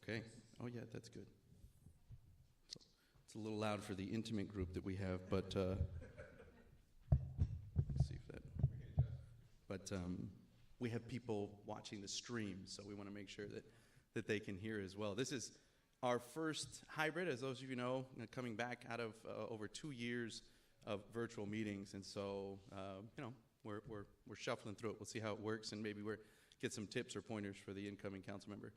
Okay. Oh, yeah, that's good. It's a little loud for the intimate group that we have, but let's see if that. But we have people watching the stream, so we want to make sure that they can hear as well. This is our first hybrid, as those of you know, coming back out of over 2 years of virtual meetings, and so we're shuffling through it. We'll see how it works, and maybe we'll get some tips or pointers for the incoming council member.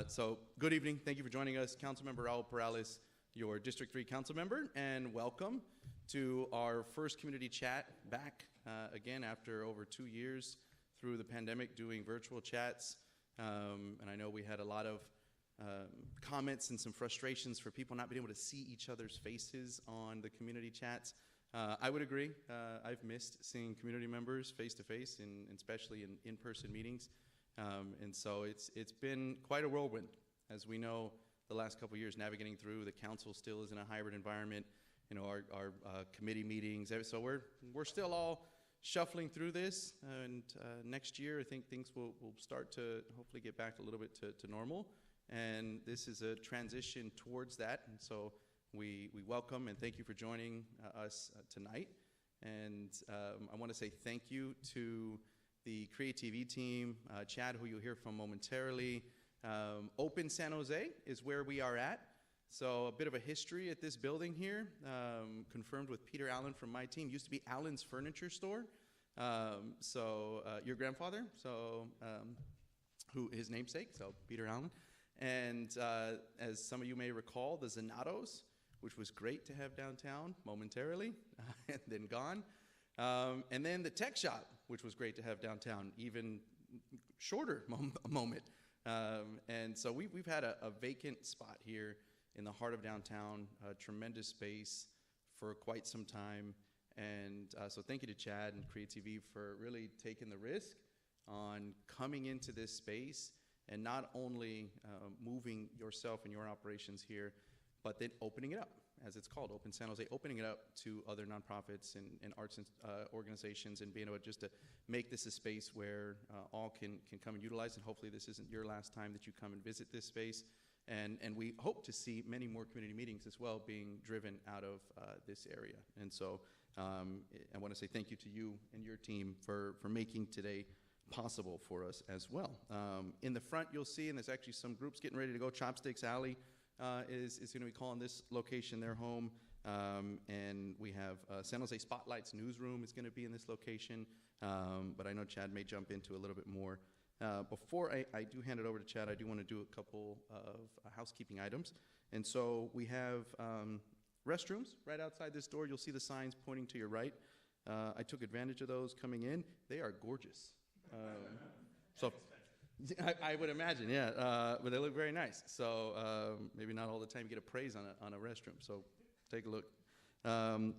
So good evening. Thank you for joining us. Councilmember Raul Peralez, your District 3 council member, and welcome to our first community chat back again after over 2 years through the pandemic doing virtual chats. And I know we had a lot of comments and some frustrations for people not being able to see each other's faces on the community chats. I would agree. I've missed seeing community members face to face, and especially in in-person meetings. And so it's been quite a whirlwind, as we know. The last couple of years navigating through, the council still is in a hybrid environment. You know, our committee meetings. So we're still all shuffling through this, and next year I think things will start to hopefully get back a little bit to normal. And this is a transition towards that. And so we welcome and thank you for joining us tonight. And I want to say thank you to the CreaTV team, Chad, who you'll hear from momentarily. Open San Jose is where we are at. So a bit of a history at this building here, confirmed with Peter Allen from my team. Used to be Allen's Furniture Store. Your grandfather, who his namesake, so Peter Allen. And as some of you may recall, the Zanatos, which was great to have downtown momentarily, and then gone. And then the Tech Shop, which was great to have downtown, even shorter moment. And so we've had a vacant spot here in the heart of downtown, a tremendous space for quite some time. And so thank you to Chad and CreaTV for really taking the risk on coming into this space and not only moving yourself and your operations here, but then opening it up, as it's called, Open San Jose, opening it up to other nonprofits and arts organizations, and being able just to make this a space where all can come and utilize. And hopefully this isn't your last time that you come and visit this space. And we hope to see many more community meetings as well being driven out of this area. And so I want to say thank you to you and your team for making today possible for us as well. In the front you'll see, and there's actually some groups getting ready to go, Chopsticks Alley is going to be calling this location their home. And we have San Jose Spotlight's newsroom is going to be in this location. But I know Chad may jump into a little bit more. Before I do hand it over to Chad, I do want to do a couple of housekeeping items. And so we have restrooms right outside this door. You'll see the signs pointing to your right. I took advantage of those coming in. They are gorgeous. So I would imagine, yeah. But they look very nice. So maybe not all the time you get a praise on a restroom. So take a look.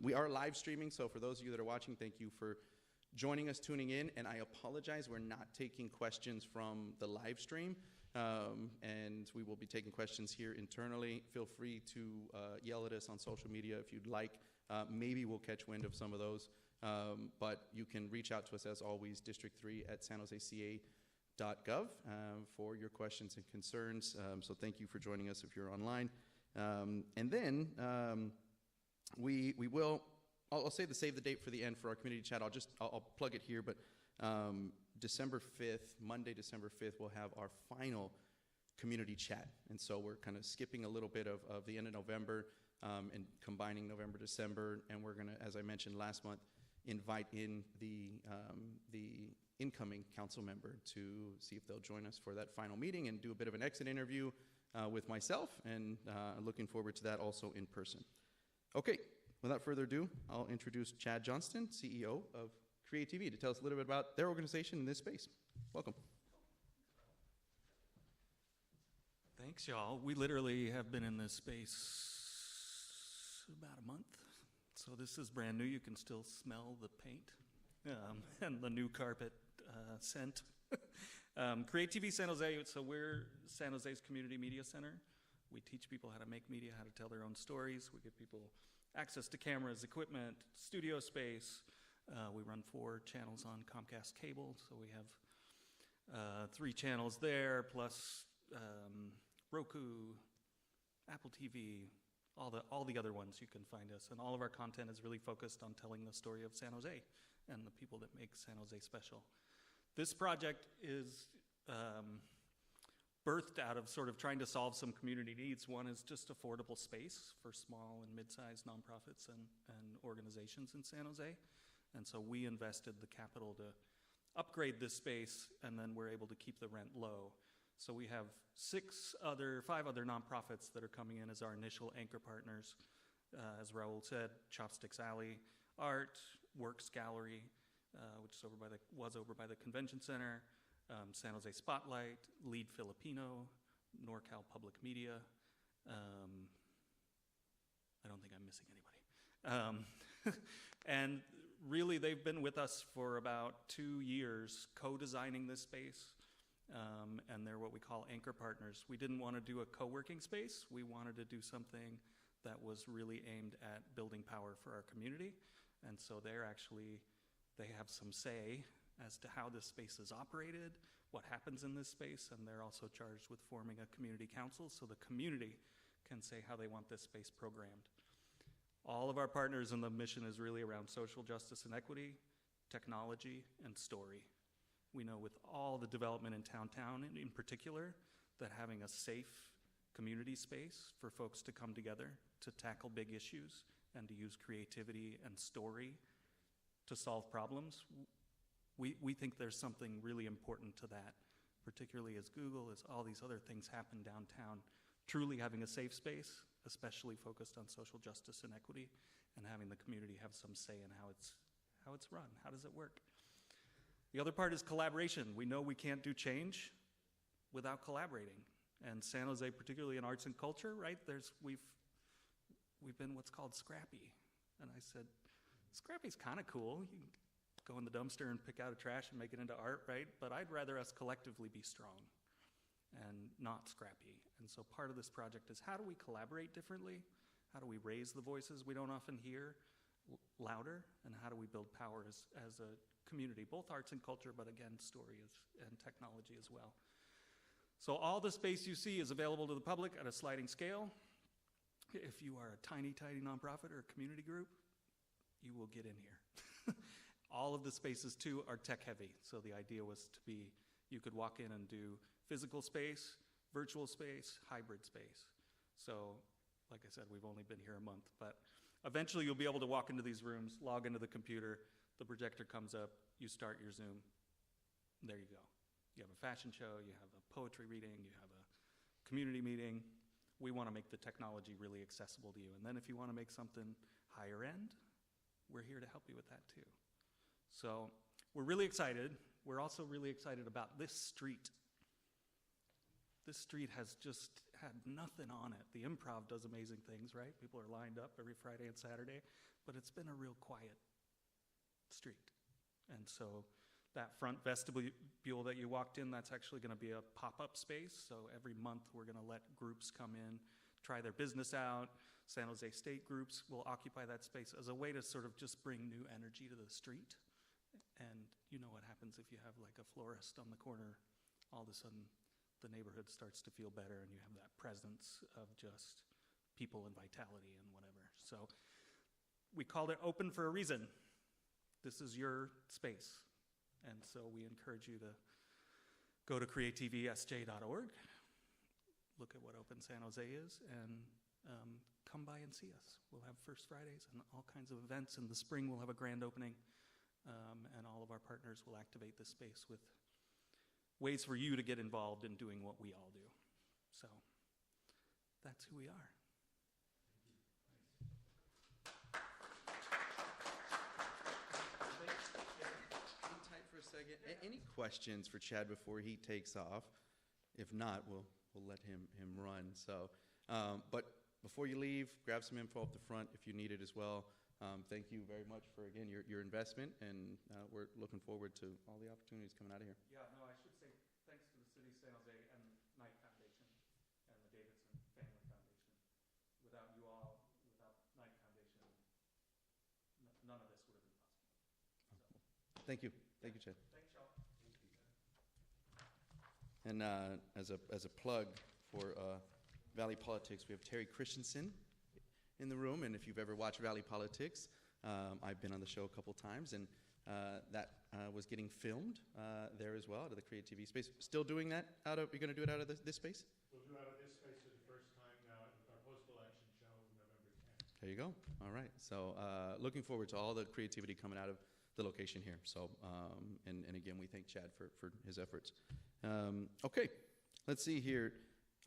We are live streaming. So for those of you that are watching, thank you for joining us, tuning in. And I apologize, we're not taking questions from the live stream. And we will be taking questions here internally. Feel free to yell at us on social media if you'd like. Maybe we'll catch wind of some of those. But you can reach out to us, as always, district3@sanjoseca.gov for your questions and concerns. So thank you for joining us if you're online. And then we will, I'll say save the date for the end for our community chat. I'll plug it here, but December 5th, Monday, December 5th, we'll have our final community chat. And so we're kind of skipping a little bit of the end of November and combining November, December. And we're going to, as I mentioned last month, invite in the incoming council member to see if they'll join us for that final meeting and do a bit of an exit interview with myself. And looking forward to that also in person. Okay. Without further ado, I'll introduce Chad Johnston, CEO of CreaTV, to tell us a little bit about their organization in this space. Welcome. Thanks, y'all. We literally have been in this space about a month. So this is brand new. You can still smell the paint and the new carpet scent. CreaTV San Jose, so we're San Jose's community media center. We teach people how to make media, how to tell their own stories. We give people access to cameras, equipment, studio space. We run 4 channels on Comcast cable, so we have 3 channels there, plus Roku, Apple TV, all the other ones you can find us. And all of our content is really focused on telling the story of San Jose and the people that make San Jose special. This project is birthed out of sort of trying to solve some community needs. One is just affordable space for small and mid-sized nonprofits and organizations in San Jose. And so we invested the capital to upgrade this space, and then we're able to keep the rent low. So we have 5 other nonprofits that are coming in as our initial anchor partners. As Raul said, Chopsticks Alley, Art, Works Gallery, which is over by the Convention Center, San Jose Spotlight, Lead Filipino, NorCal Public Media. I don't think I'm missing anybody. And really, they've been with us for about 2 years, co-designing this space, and they're what we call anchor partners. We didn't want to do a co-working space. We wanted to do something that was really aimed at building power for our community, and so they have some say as to how this space is operated, what happens in this space, and they're also charged with forming a community council so the community can say how they want this space programmed. All of our partners in the mission is really around social justice and equity, technology, and story. We know with all the development in downtown in particular, that having a safe community space for folks to come together to tackle big issues and to use creativity and story to solve problems, we think there's something really important to that, particularly as Google, as all these other things happen downtown. Truly having a safe space, especially focused on social justice and equity, and having the community have some say in how it's run. How does it work? The other part is collaboration. We know we can't do change without collaborating. And San Jose, particularly in arts and culture, right? We've been what's called scrappy. And I said, scrappy's kind of cool. You can go in the dumpster and pick out a trash and make it into art, right? But I'd rather us collectively be strong and not scrappy. And so part of this project is how do we collaborate differently? How do we raise the voices we don't often hear louder? And how do we build power as a community, both arts and culture, but again, story and technology as well. So all the space you see is available to the public at a sliding scale. If you are a tiny, tiny nonprofit or a community group, you will get in here. All of the spaces too are tech heavy. So the idea was to be, you could walk in and do physical space, virtual space, hybrid space. So like I said, we've only been here a month, but eventually you'll be able to walk into these rooms, log into the computer, the projector comes up, you start your Zoom, there you go. You have a fashion show, you have a poetry reading, you have a community meeting. We want to make the technology really accessible to you. And then if you want to make something higher end, we're here to help you with that too. So we're really excited. We're also really excited about this street. This street has just had nothing on it. The Improv does amazing things, right? People are lined up every Friday and Saturday, but it's been a real quiet street. And so that front vestibule that you walked in, that's actually going to be a pop-up space. So every month we're going to let groups come in, try their business out. San Jose State groups will occupy that space as a way to sort of just bring new energy to the street. And you know what happens if you have like a florist on the corner, all of a sudden the neighborhood starts to feel better and you have that presence of just people and vitality and whatever. So we called it open for a reason. This is your space. And so we encourage you to go to creatvsj.org, look at what Open San Jose is, and come by and see us. We'll have First Fridays and all kinds of events. In the spring, we'll have a grand opening, and all of our partners will activate this space with ways for you to get involved in doing what we all do. So that's who we are. Second. Any questions for Chad before he takes off? If not, we'll let him run. So, but before you leave, grab some info up the front if you need it as well. Thank you very much for, again, your investment, and we're looking forward to all the opportunities coming out of here. Yeah, no, I should say thanks to the City of San Jose and Knight Foundation and the Davidson Family Foundation. Without you all, without Knight Foundation, none of this would have been possible. So. Thank you. Thank you, Chad. Thanks, y'all. And as a plug for Valley Politics. We have Terry Christensen in the room, and if you've ever watched Valley Politics, I've been on the show a couple times, and that was getting filmed there as well, out of the CreaTV space. Still doing that you're going to do it out of this space? We'll do it out of this space for the first time now with our post-election show November 10th. There you go. All right. So looking forward to all the creativity coming out of the location here. So, and again, we thank Chad for his efforts. Okay, let's see here.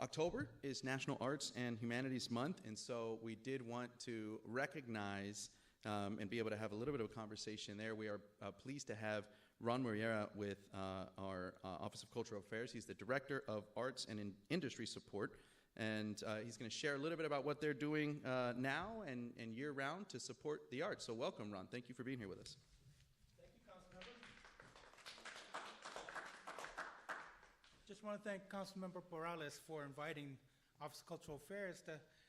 October is National Arts and Humanities Month, and so we did want to recognize and be able to have a little bit of a conversation there. We are pleased to have Ron Muriera with our Office of Cultural Affairs. He's the Director of Arts and Industry Support, and he's going to share a little bit about what they're doing now and year-round to support the arts. So welcome, Ron. Thank you for being here with us. Thank you, Councilmember. Just want to thank Councilmember Peralez for inviting Office of Cultural Affairs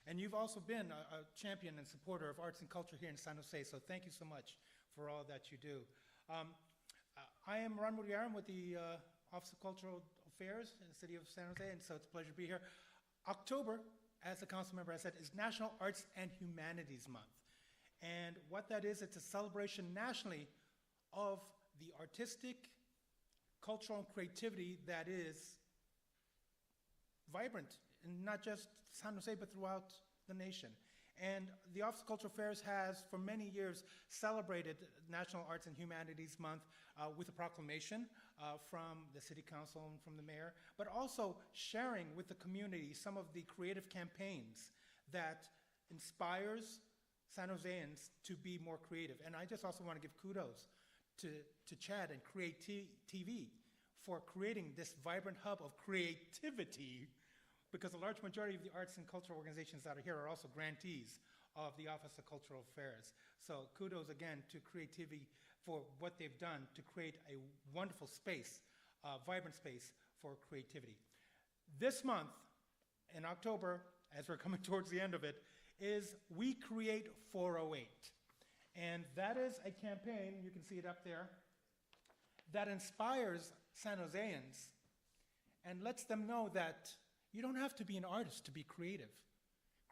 and you've also been a champion and supporter of arts and culture here in San Jose, so thank you so much for all that you do. I am Ron Muriera. I'm with the Office of Cultural Affairs in the city of San Jose, and so it's a pleasure to be here. October, as the council member has said, is National Arts and Humanities Month. And what that is, it's a celebration nationally of the artistic, cultural, and creativity that is vibrant, and not just San Jose, but throughout the nation. And the Office of Cultural Affairs has, for many years, celebrated National Arts and Humanities Month with a proclamation from the City Council and from the Mayor, but also sharing with the community some of the creative campaigns that inspires San Joseans to be more creative. And I just also want to give kudos to Chad and CreaTV for creating this vibrant hub of creativity, because a large majority of the arts and cultural organizations that are here are also grantees of the Office of Cultural Affairs. So kudos again to CreaTV for what they've done to create a wonderful space, vibrant space for creativity. This month, in October, as we're coming towards the end of it, is We Create 408. And that is a campaign, you can see it up there, that inspires San Joseans and lets them know that you don't have to be an artist to be creative.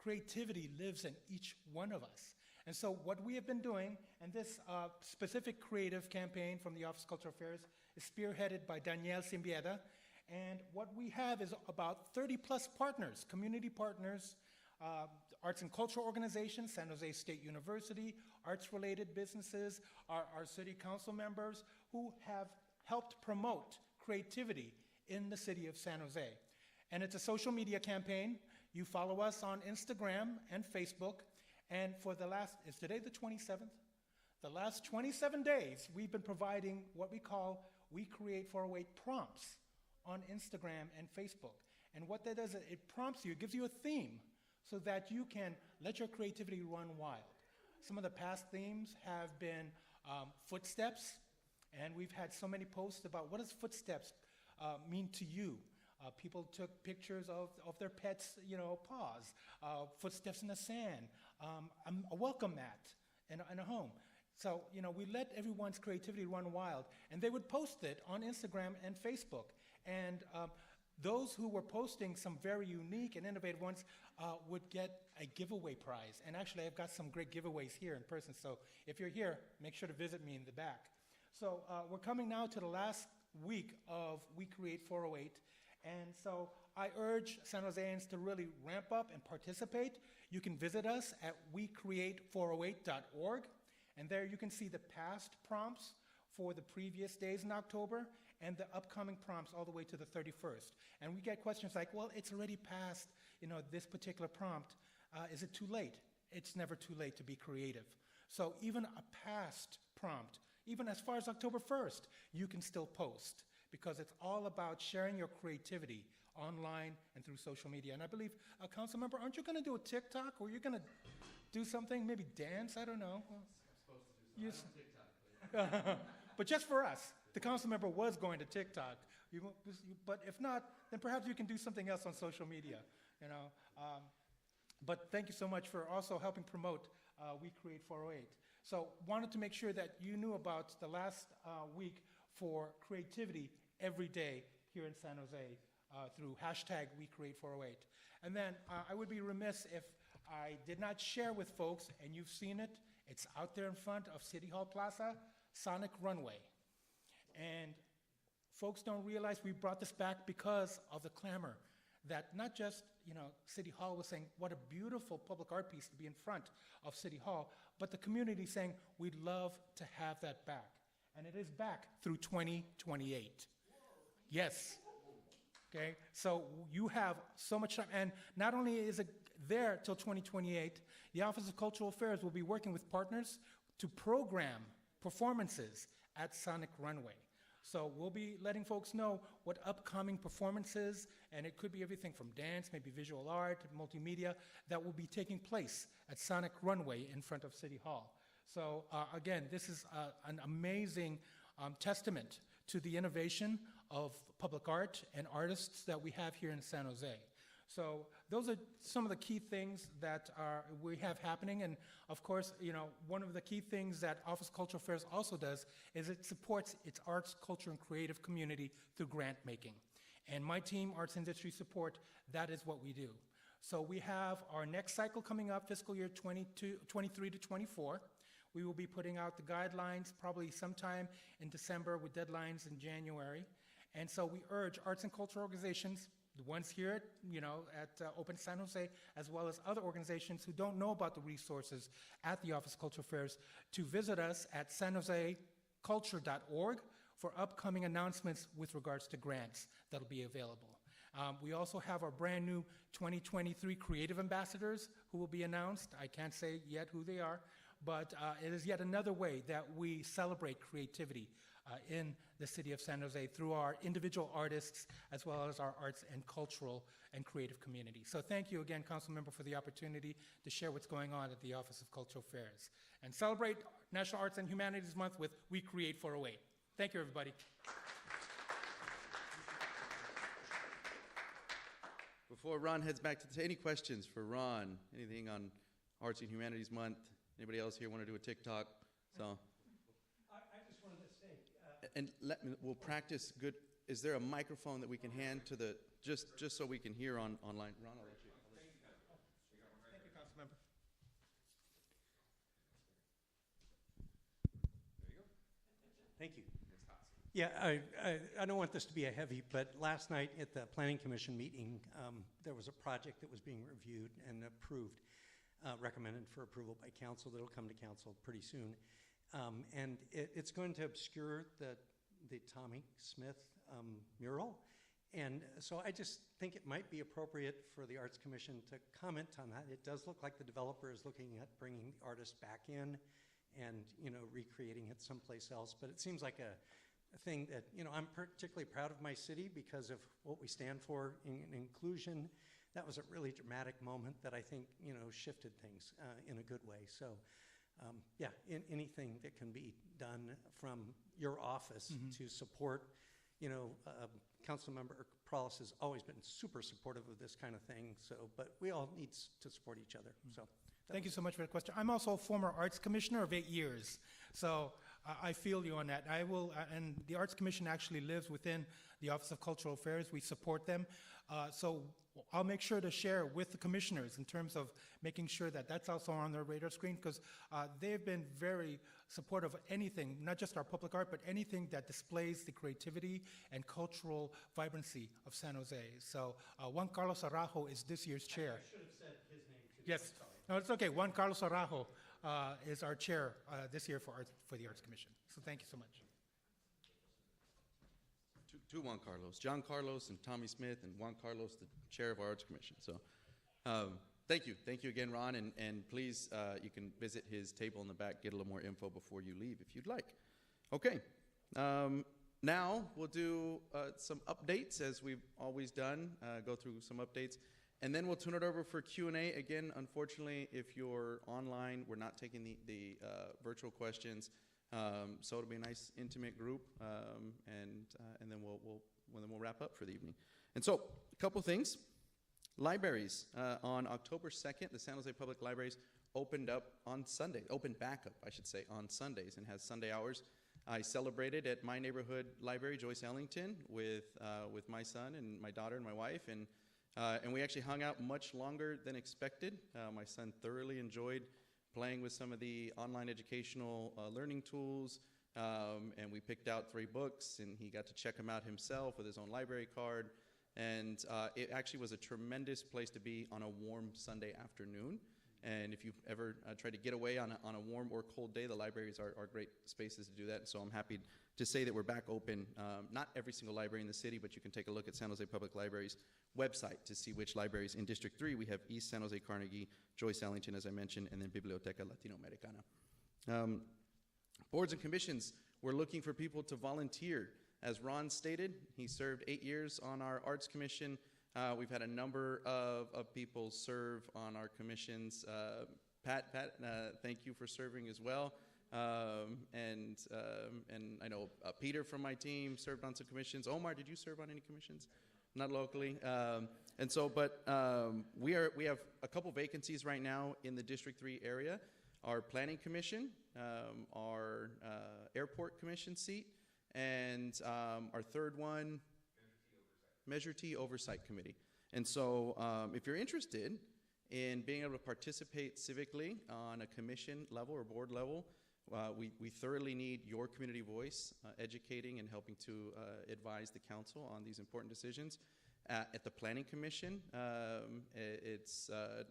Creativity lives in each one of us. And so what we have been doing, and this specific creative campaign from the Office of Cultural Affairs is spearheaded by Danielle Simbieda, and what we have is about 30 plus partners, community partners, arts and cultural organizations, San Jose State University, arts-related businesses, our city council members who have helped promote creativity in the city of San Jose. And it's a social media campaign. You follow us on Instagram and Facebook. And for the last, is today the 27th? The last 27 days, we've been providing what we call We Create 408 prompts on Instagram and Facebook. And what that does, it prompts you, it gives you a theme so that you can let your creativity run wild. Some of the past themes have been footsteps, and we've had so many posts about what does footsteps mean to you. People took pictures of their pets, paws, footsteps in the sand, a welcome mat, and a home. So, we let everyone's creativity run wild, and they would post it on Instagram and Facebook. And those who were posting some very unique and innovative ones would get a giveaway prize. And actually, I've got some great giveaways here in person. So if you're here, make sure to visit me in the back. So we're coming now to the last week of We Create 408. And so I urge San Joseans to really ramp up and participate. You can visit us at wecreate408.org. And there you can see the past prompts for the previous days in October and the upcoming prompts all the way to the 31st. And we get questions like, well, it's already past, this particular prompt. Is it too late? It's never too late to be creative. So even a past prompt, even as far as October 1st, you can still post, because it's all about sharing your creativity online and through social media. And I believe, council member, aren't you going to do a TikTok, or you're going to do something, maybe dance? I don't know. Well, I'm supposed to do something. I don't TikTok. But just for us, the council member was going to TikTok. But if not, then perhaps you can do something else on social media. But thank you so much for also helping promote We Create 408. So wanted to make sure that you knew about the last week for creativity every day here in San Jose through hashtag WeCreate408. And then I would be remiss if I did not share with folks, and you've seen it, it's out there in front of City Hall Plaza, Sonic Runway. And folks don't realize we brought this back because of the clamor that not just, City Hall was saying, what a beautiful public art piece to be in front of City Hall, but the community saying, we'd love to have that back. And it is back through 2028. Yes. Okay, so you have so much time, and not only is it there till 2028, the Office of Cultural Affairs will be working with partners to program performances at Sonic Runway. So we'll be letting folks know what upcoming performances, and it could be everything from dance, maybe visual art, multimedia, that will be taking place at Sonic Runway in front of City Hall. So again, this is an amazing testament to the innovation of public art and artists that we have here in San Jose. So those are some of the key things that we have happening. And of course, one of the key things that Office of Cultural Affairs also does is it supports its arts, culture, and creative community through grant making. And my team, Arts Industry Support, that is what we do. So we have our next cycle coming up, fiscal year 23 to 24. We will be putting out the guidelines probably sometime in December with deadlines in January. And so we urge arts and cultural organizations, the ones here at Open San Jose, as well as other organizations who don't know about the resources at the Office of Cultural Affairs, to visit us at sanjoseculture.org for upcoming announcements with regards to grants that'll be available. We also have our brand new 2023 Creative Ambassadors who will be announced. I can't say yet who they are, but it is yet another way that we celebrate creativity in the city of San Jose through our individual artists as well as our arts and cultural and creative community. So thank you again, Councilmember, for the opportunity to share what's going on at the Office of Cultural Affairs and celebrate National Arts and Humanities Month with We Create 408. Thank you, everybody. Before Ron heads back to any questions for Ron, anything on Arts and Humanities Month? Anybody else here want to do a TikTok? So. I just wanted to say. And we'll practice good. Is there a microphone that we can hand to the, just so we can hear online? Ron, I'll let you. Thank you, Councilmember. Thank you. Yeah, I don't want this to be a heavy, but last night at the Planning Commission meeting, there was a project that was being reviewed and approved, recommended for approval by council. That'll come to council pretty soon. And it's going to obscure the Tommy Smith mural. And so I just think it might be appropriate for the Arts Commission to comment on that. It does look like the developer is looking at bringing the artist back in and, recreating it someplace else. But it seems like a thing that, I'm particularly proud of my city because of what we stand for in inclusion. That was a really dramatic moment that I think, shifted things in a good way. So, anything that can be done from your office to support, Councilmember Peralez has always been super supportive of this kind of thing. So, but we all need to support each other. So, thank you so much for the question. I'm also a former Arts Commissioner of 8 years. So I feel you on that. I will, and the Arts Commission actually lives within the Office of Cultural Affairs. We support them. So I'll make sure to share with the commissioners in terms of making sure that that's also on their radar screen, because they've been very supportive of anything, not just our public art, but anything that displays the creativity and cultural vibrancy of San Jose. So Juan Carlos Araujo is this year's chair. I should have said his name too. Yes. No, it's okay. Juan Carlos Araujo is our chair this year for the Arts Commission. So thank you so much. Two Juan Carlos, John Carlos and Tommy Smith, and Juan Carlos, the chair of our Arts Commission. So thank you again, Ron, and please, you can visit his table in the back, get a little more info before you leave if you'd like. Okay, now we'll do some updates as we've always done, go through some updates, and then we'll turn it over for Q&A. Again, unfortunately, if you're online, we're not taking the virtual questions. So it'll be a nice, intimate group, and then we'll wrap up for the evening. And so, a couple things. Libraries. On October 2nd, the San Jose Public Libraries opened back up, I should say, on Sundays and has Sunday hours. I celebrated at my neighborhood library, Joyce Ellington, with my son and my daughter and my wife, and we actually hung out much longer than expected. My son thoroughly enjoyed playing with some of the online educational learning tools, and we picked out 3 books, and he got to check them out himself with his own library card. And it actually was a tremendous place to be on a warm Sunday afternoon. And if you've ever tried to get away on a warm or cold day, the libraries are great spaces to do that. And so I'm happy to say that we're back open. Not every single library in the city, but you can take a look at San Jose Public Library's website to see which libraries. In District 3, we have East San Jose Carnegie, Joyce Ellington, as I mentioned, and then Biblioteca Latinoamericana. Boards and commissions, we're looking for people to volunteer. As Ron stated, he served 8 years on our Arts Commission. We've had a number of people serve on our commissions. Pat, thank you for serving as well. And I know Peter from my team served on some commissions. Omar, did you serve on any commissions? Not locally. And so, but we have a couple vacancies right now in the District 3 area. Our Planning Commission, our Airport Commission seat, and our third one, Measure T Oversight Committee. And so if you're interested in being able to participate civically on a commission level or board level, we thoroughly need your community voice, educating and helping to advise the council on these important decisions. At the Planning Commission, it's a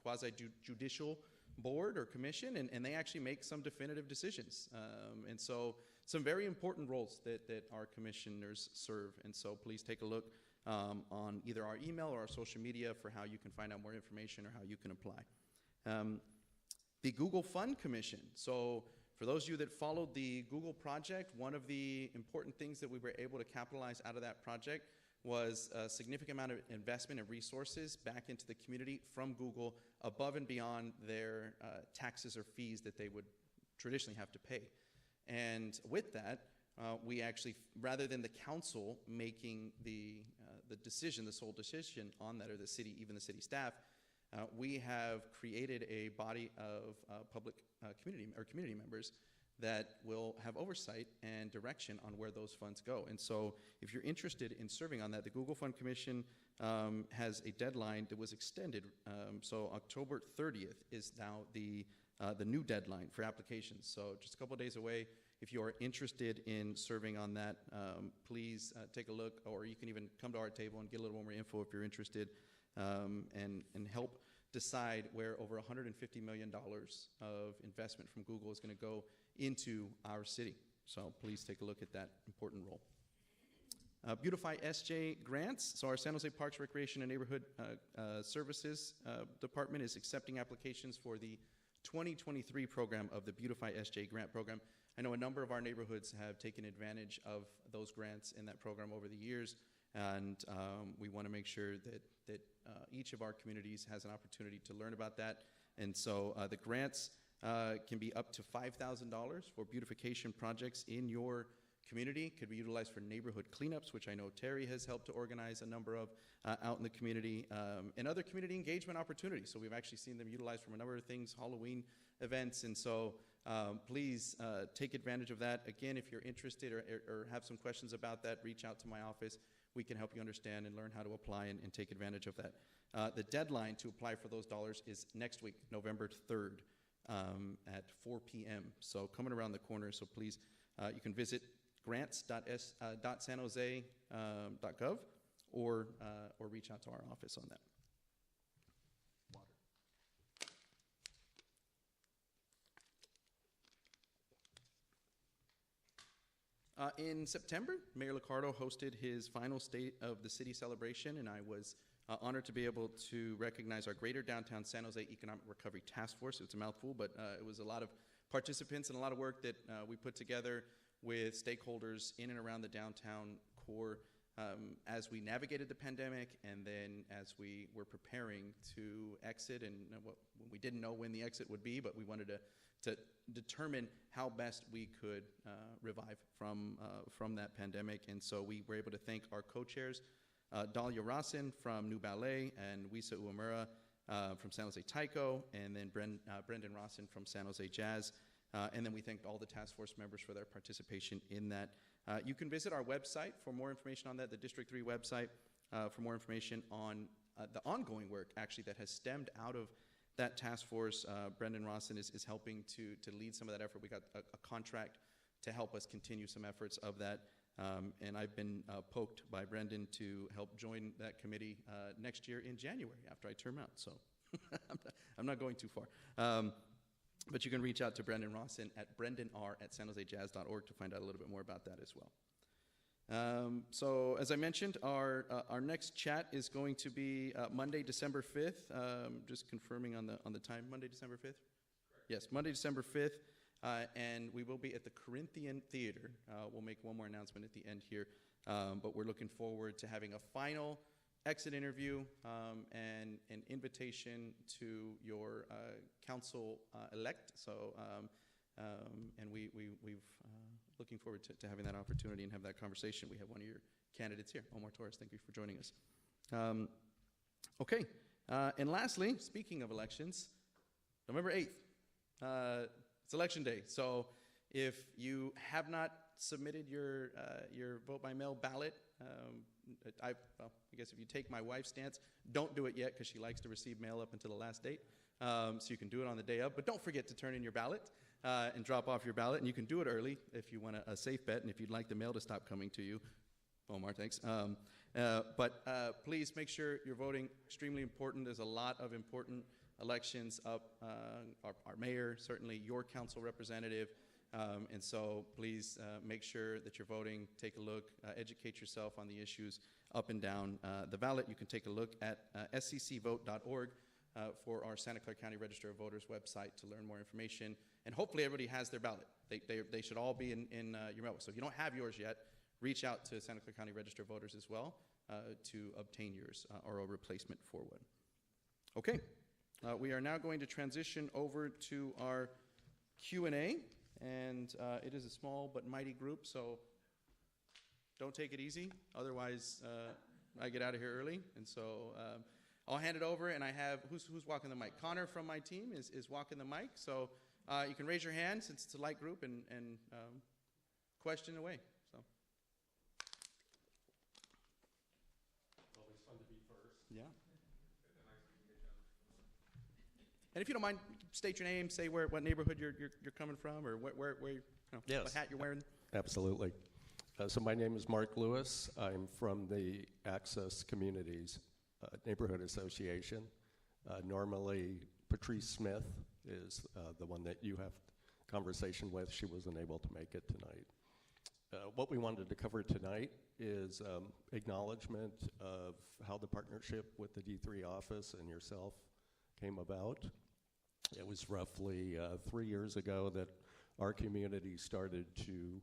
quasi-judicial board or commission, and they actually make some definitive decisions. And so some very important roles that our commissioners serve. And so please take a look on either our email or our social media for how you can find out more information or how you can apply. The Google Fund Commission. So for those of you that followed the Google project, one of the important things that we were able to capitalize out of that project was a significant amount of investment and resources back into the community from Google above and beyond their taxes or fees that they would traditionally have to pay. And with that, we actually, rather than the council making the decision, the sole decision on that, or the city, even the city staff, we have created a body of public community members that will have oversight and direction on where those funds go. And so if you're interested in serving on that, the Google Fund Commission has a deadline that was extended. So October 30th is now the new deadline for applications. So just a couple of days away. If you are interested in serving on that, please take a look, or you can even come to our table and get a little more info if you're interested, and help decide where over $150 million of investment from Google is going to go into our city. So please take a look at that important role. Beautify SJ grants. So our San Jose Parks, Recreation, and Neighborhood Services Department is accepting applications for the 2023 program of the Beautify SJ grant program. I know a number of our neighborhoods have taken advantage of those grants in that program over the years, and we want to make sure that each of our communities has an opportunity to learn about that. And so the grants can be up to $5,000 for beautification projects in your community. Could be utilized for neighborhood cleanups, which I know Terry has helped to organize a number of out in the community, and other community engagement opportunities. So we've actually seen them utilized for a number of things, Halloween events, and so please take advantage of that. Again, if you're interested or have some questions about that, reach out to my office. We can help you understand and learn how to apply and take advantage of that. The deadline to apply for those dollars is next week, November 3rd at 4 p.m. So coming around the corner, so please, you can visit grants.sanjose.gov or reach out to our office on that. In September, Mayor Liccardo hosted his final State of the City celebration, and I was honored to be able to recognize our Greater Downtown San Jose Economic Recovery Task Force. It's a mouthful, but it was a lot of participants and a lot of work that we put together with stakeholders in and around the downtown core as we navigated the pandemic, and then as we were preparing to exit, and we didn't know when the exit would be, but we wanted to determine how best we could revive from that pandemic. And so we were able to thank our co-chairs, Dahlia Rossin from New Ballet, and Wisa Uemura from San Jose Taiko, and then Brendan Rossin from San Jose Jazz. And then we thank all the task force members for their participation in that. You can visit our website for more information on that, the District 3 website, for more information on the ongoing work, actually, that has stemmed out of that task force. Brendan Rawson is helping to lead some of that effort. We got a contract to help us continue some efforts of that. And I've been poked by Brendan to help join that committee next year in January after I term out. So I'm not going too far. But you can reach out to Brendan Rawson at brendanr@sanjosejazz.org to find out a little bit more about that as well. So as I mentioned, our next chat is going to be Monday, December 5th. Just confirming on the time. Monday, December 5th? Correct. Yes, Monday, December 5th. And we will be at the Corinthian Theater. We'll make one more announcement at the end here. But we're looking forward to having a final exit interview and an invitation to your council-elect. So, and we've looking forward to having that opportunity and have that conversation. We have one of your candidates here, Omar Torres. Thank you for joining us. Okay, and lastly, speaking of elections, November 8th, it's election day. So if you have not submitted your vote by mail ballot, I guess if you take my wife's stance, don't do it yet because she likes to receive mail up until the last date. So you can do it on the day of, but don't forget to turn in your ballot and drop off your ballot. And you can do it early if you want a safe bet and if you'd like the mail to stop coming to you. Omar, thanks. But please make sure you're voting. Extremely important. There's a lot of important elections up. Our mayor, certainly your council representative. And so please make sure that you're voting. Take a look. Educate yourself on the issues up and down the ballot. You can take a look at sccvote.org for our Santa Clara County Register of Voters website to learn more information. And hopefully everybody has their ballot. They should all be in your mailbox. So if you don't have yours yet, reach out to Santa Clara County Register of Voters as well to obtain yours or a replacement for one. Okay, we are now going to transition over to our Q&A, and it is a small but mighty group, so don't take it easy. Otherwise, I get out of here early, and so I'll hand it over, and I have, who's walking the mic? Connor from my team is walking the mic, so you can raise your hand since it's a light group and question away. So. Always fun to be first. Yeah. And if you don't mind, state your name, say what neighborhood you're coming from, or where you know, yes. what hat you're wearing. Absolutely. So my name is Mark Lewis. I'm from the Access Communities Neighborhood Association. Normally, Patrice Smith is the one that you have conversation with. She wasn't able to make it tonight. What we wanted to cover tonight is acknowledgement of how the partnership with the D3 office and yourself came about. It was roughly 3 years ago that our community started to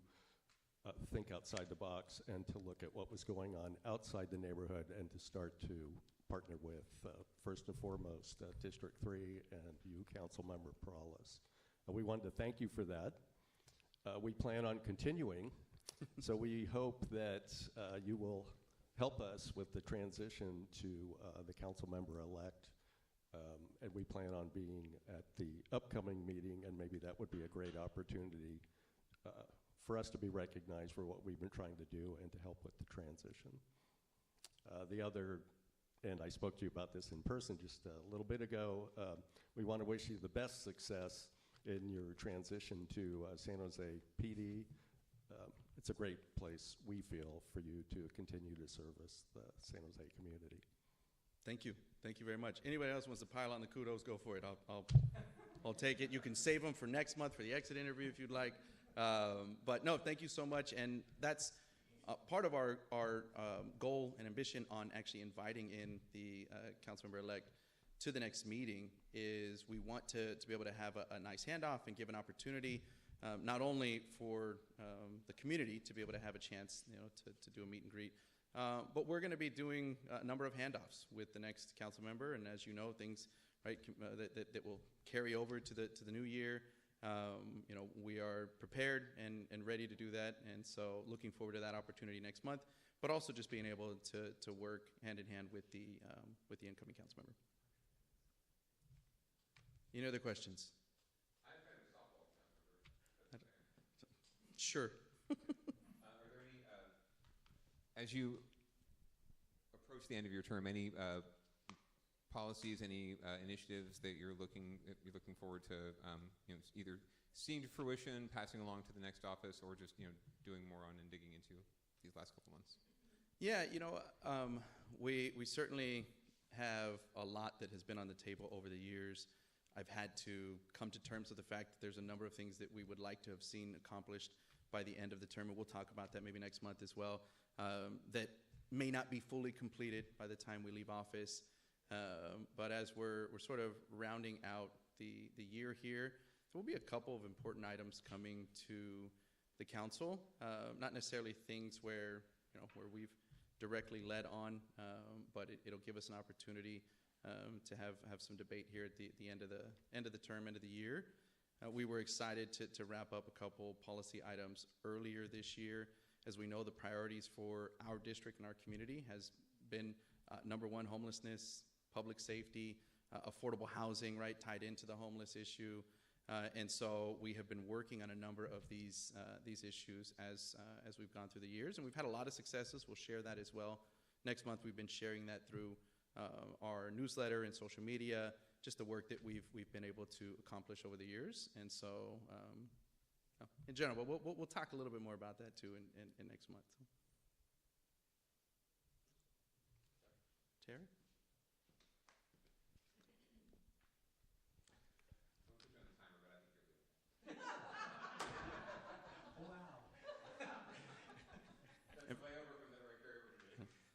think outside the box and to look at what was going on outside the neighborhood and to start to partner with, first and foremost, District 3 and you, Councilmember Peralez. We wanted to thank you for that. We plan on continuing, so we hope that you will help us with the transition to the council member-elect. And we plan on being at the upcoming meeting, and maybe that would be a great opportunity for us to be recognized for what we've been trying to do and to help with the transition. The other, and I spoke to you about this in person just a little bit ago, we want to wish you the best success in your transition to San Jose PD. It's a great place, we feel, for you to continue to service the San Jose community. Thank you. Thank you very much. Anybody else wants to pile on the kudos, go for it. I'll take it. You can save them for next month for the exit interview if you'd like. But no, thank you so much. And that's part of our goal and ambition on actually inviting in the councilmember-elect to the next meeting is we want to be able to have a nice handoff and give an opportunity not only for the community to be able to have a chance, to do a meet and greet, but we're going to be doing a number of handoffs with the next council member, and as you know, things right that will carry over to the new year. We are prepared and ready to do that, and so looking forward to that opportunity next month. But also just being able to work hand in hand with the incoming council member. Any other questions? Sure. Are there any, as you approach the end of your term, any policies, any initiatives that you're looking forward to, either seeing to fruition, passing along to the next office, or just doing more on and digging into these last couple months? Yeah, we certainly have a lot that has been on the table over the years. I've had to come to terms with the fact that there's a number of things that we would like to have seen accomplished by the end of the term, and we'll talk about that maybe next month as well, that may not be fully completed by the time we leave office. But as we're sort of rounding out the year here, there will be a couple of important items coming to the council, not necessarily things where we've directly led on, but it'll give us an opportunity to have some debate here at the end of the term, end of the year. We were excited to wrap up a couple policy items earlier this year. As we know, the priorities for our district and our community has been number one, homelessness, public safety, affordable housing, right, tied into the homeless issue. And so we have been working on a number of these issues as we've gone through the years, and we've had a lot of successes. We'll share that as well. Next month, we've been sharing that through our newsletter and social media, just the work that we've been able to accomplish over the years. And so, in general, but we'll talk a little bit more about that too in next month. Terry?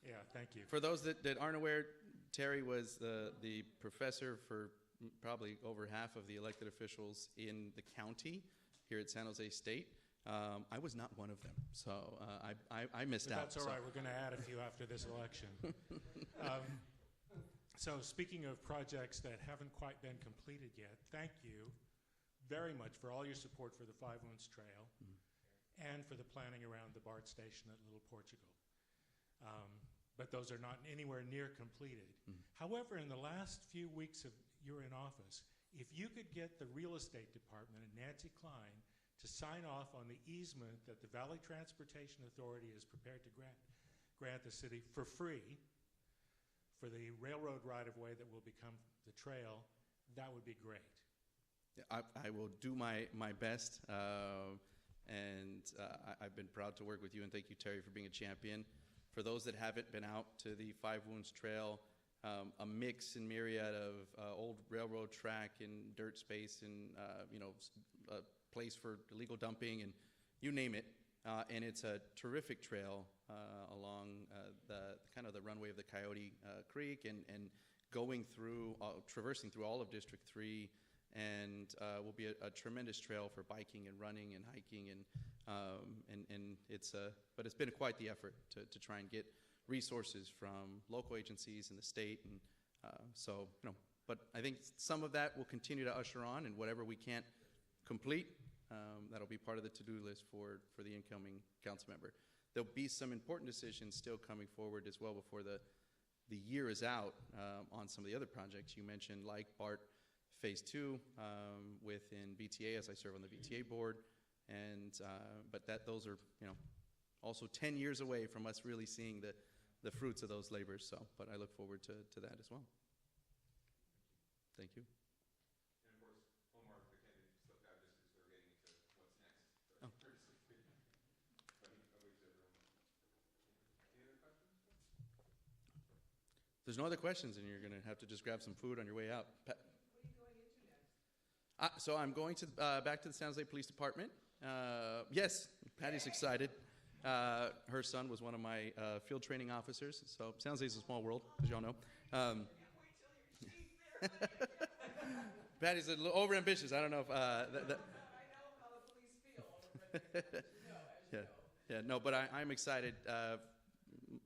Yeah, thank you. For those that aren't aware, Terry was the professor for probably over half of the elected officials in the county here at San Jose State. I was not one of them, so I missed But out. that's all right. We're going to add a few after this election. So speaking of projects that haven't quite been completed yet, thank you very much for all your support for the Five Wounds Trail and for the planning around the BART station at Little Portugal. But those are not anywhere near completed. However, in the last few weeks of you're in office, if you could get the real estate department and Nancy Klein to sign off on the easement that the Valley Transportation Authority is prepared to grant the city for free for the railroad right-of-way that will become the trail, that would be great. I will do my best, and I've been proud to work with you, and thank you, Terry, for being a champion. For those that haven't been out to the Five Wounds Trail, a mix and myriad of old railroad track and dirt space and a place for illegal dumping and you name it, and it's a terrific trail along the kind of the runway of the Coyote Creek and going through, traversing through all of District 3, and will be a tremendous trail for biking and running and hiking, and but it's been quite the effort to try and get resources from local agencies in the state, and but I think some of that will continue to usher on, and whatever we can't complete, that'll be part of the to-do list for the incoming council member. There'll be some important decisions still coming forward as well before the year is out on some of the other projects you mentioned, like BART Phase 2 within VTA, as I serve on the VTA board, and but those are also 10 years away from us really seeing the fruits of those labors. So, but I look forward to that as well. Thank you. And of course, one more, the candidate slipped out just because we were getting into what's next. So Oh. Any other questions? If there's no other questions, then you're going to have to just grab some food on your way out. What are you going into next? So I'm going to back to the San Jose Police Department. Yes, Patty's excited. Her son was one of my field training officers, so San Jose is a small world, as y'all know. Can't wait till your chief there. Patty's a little overambitious. I don't know if I know how the police feel, but as you know. no, but I'm excited.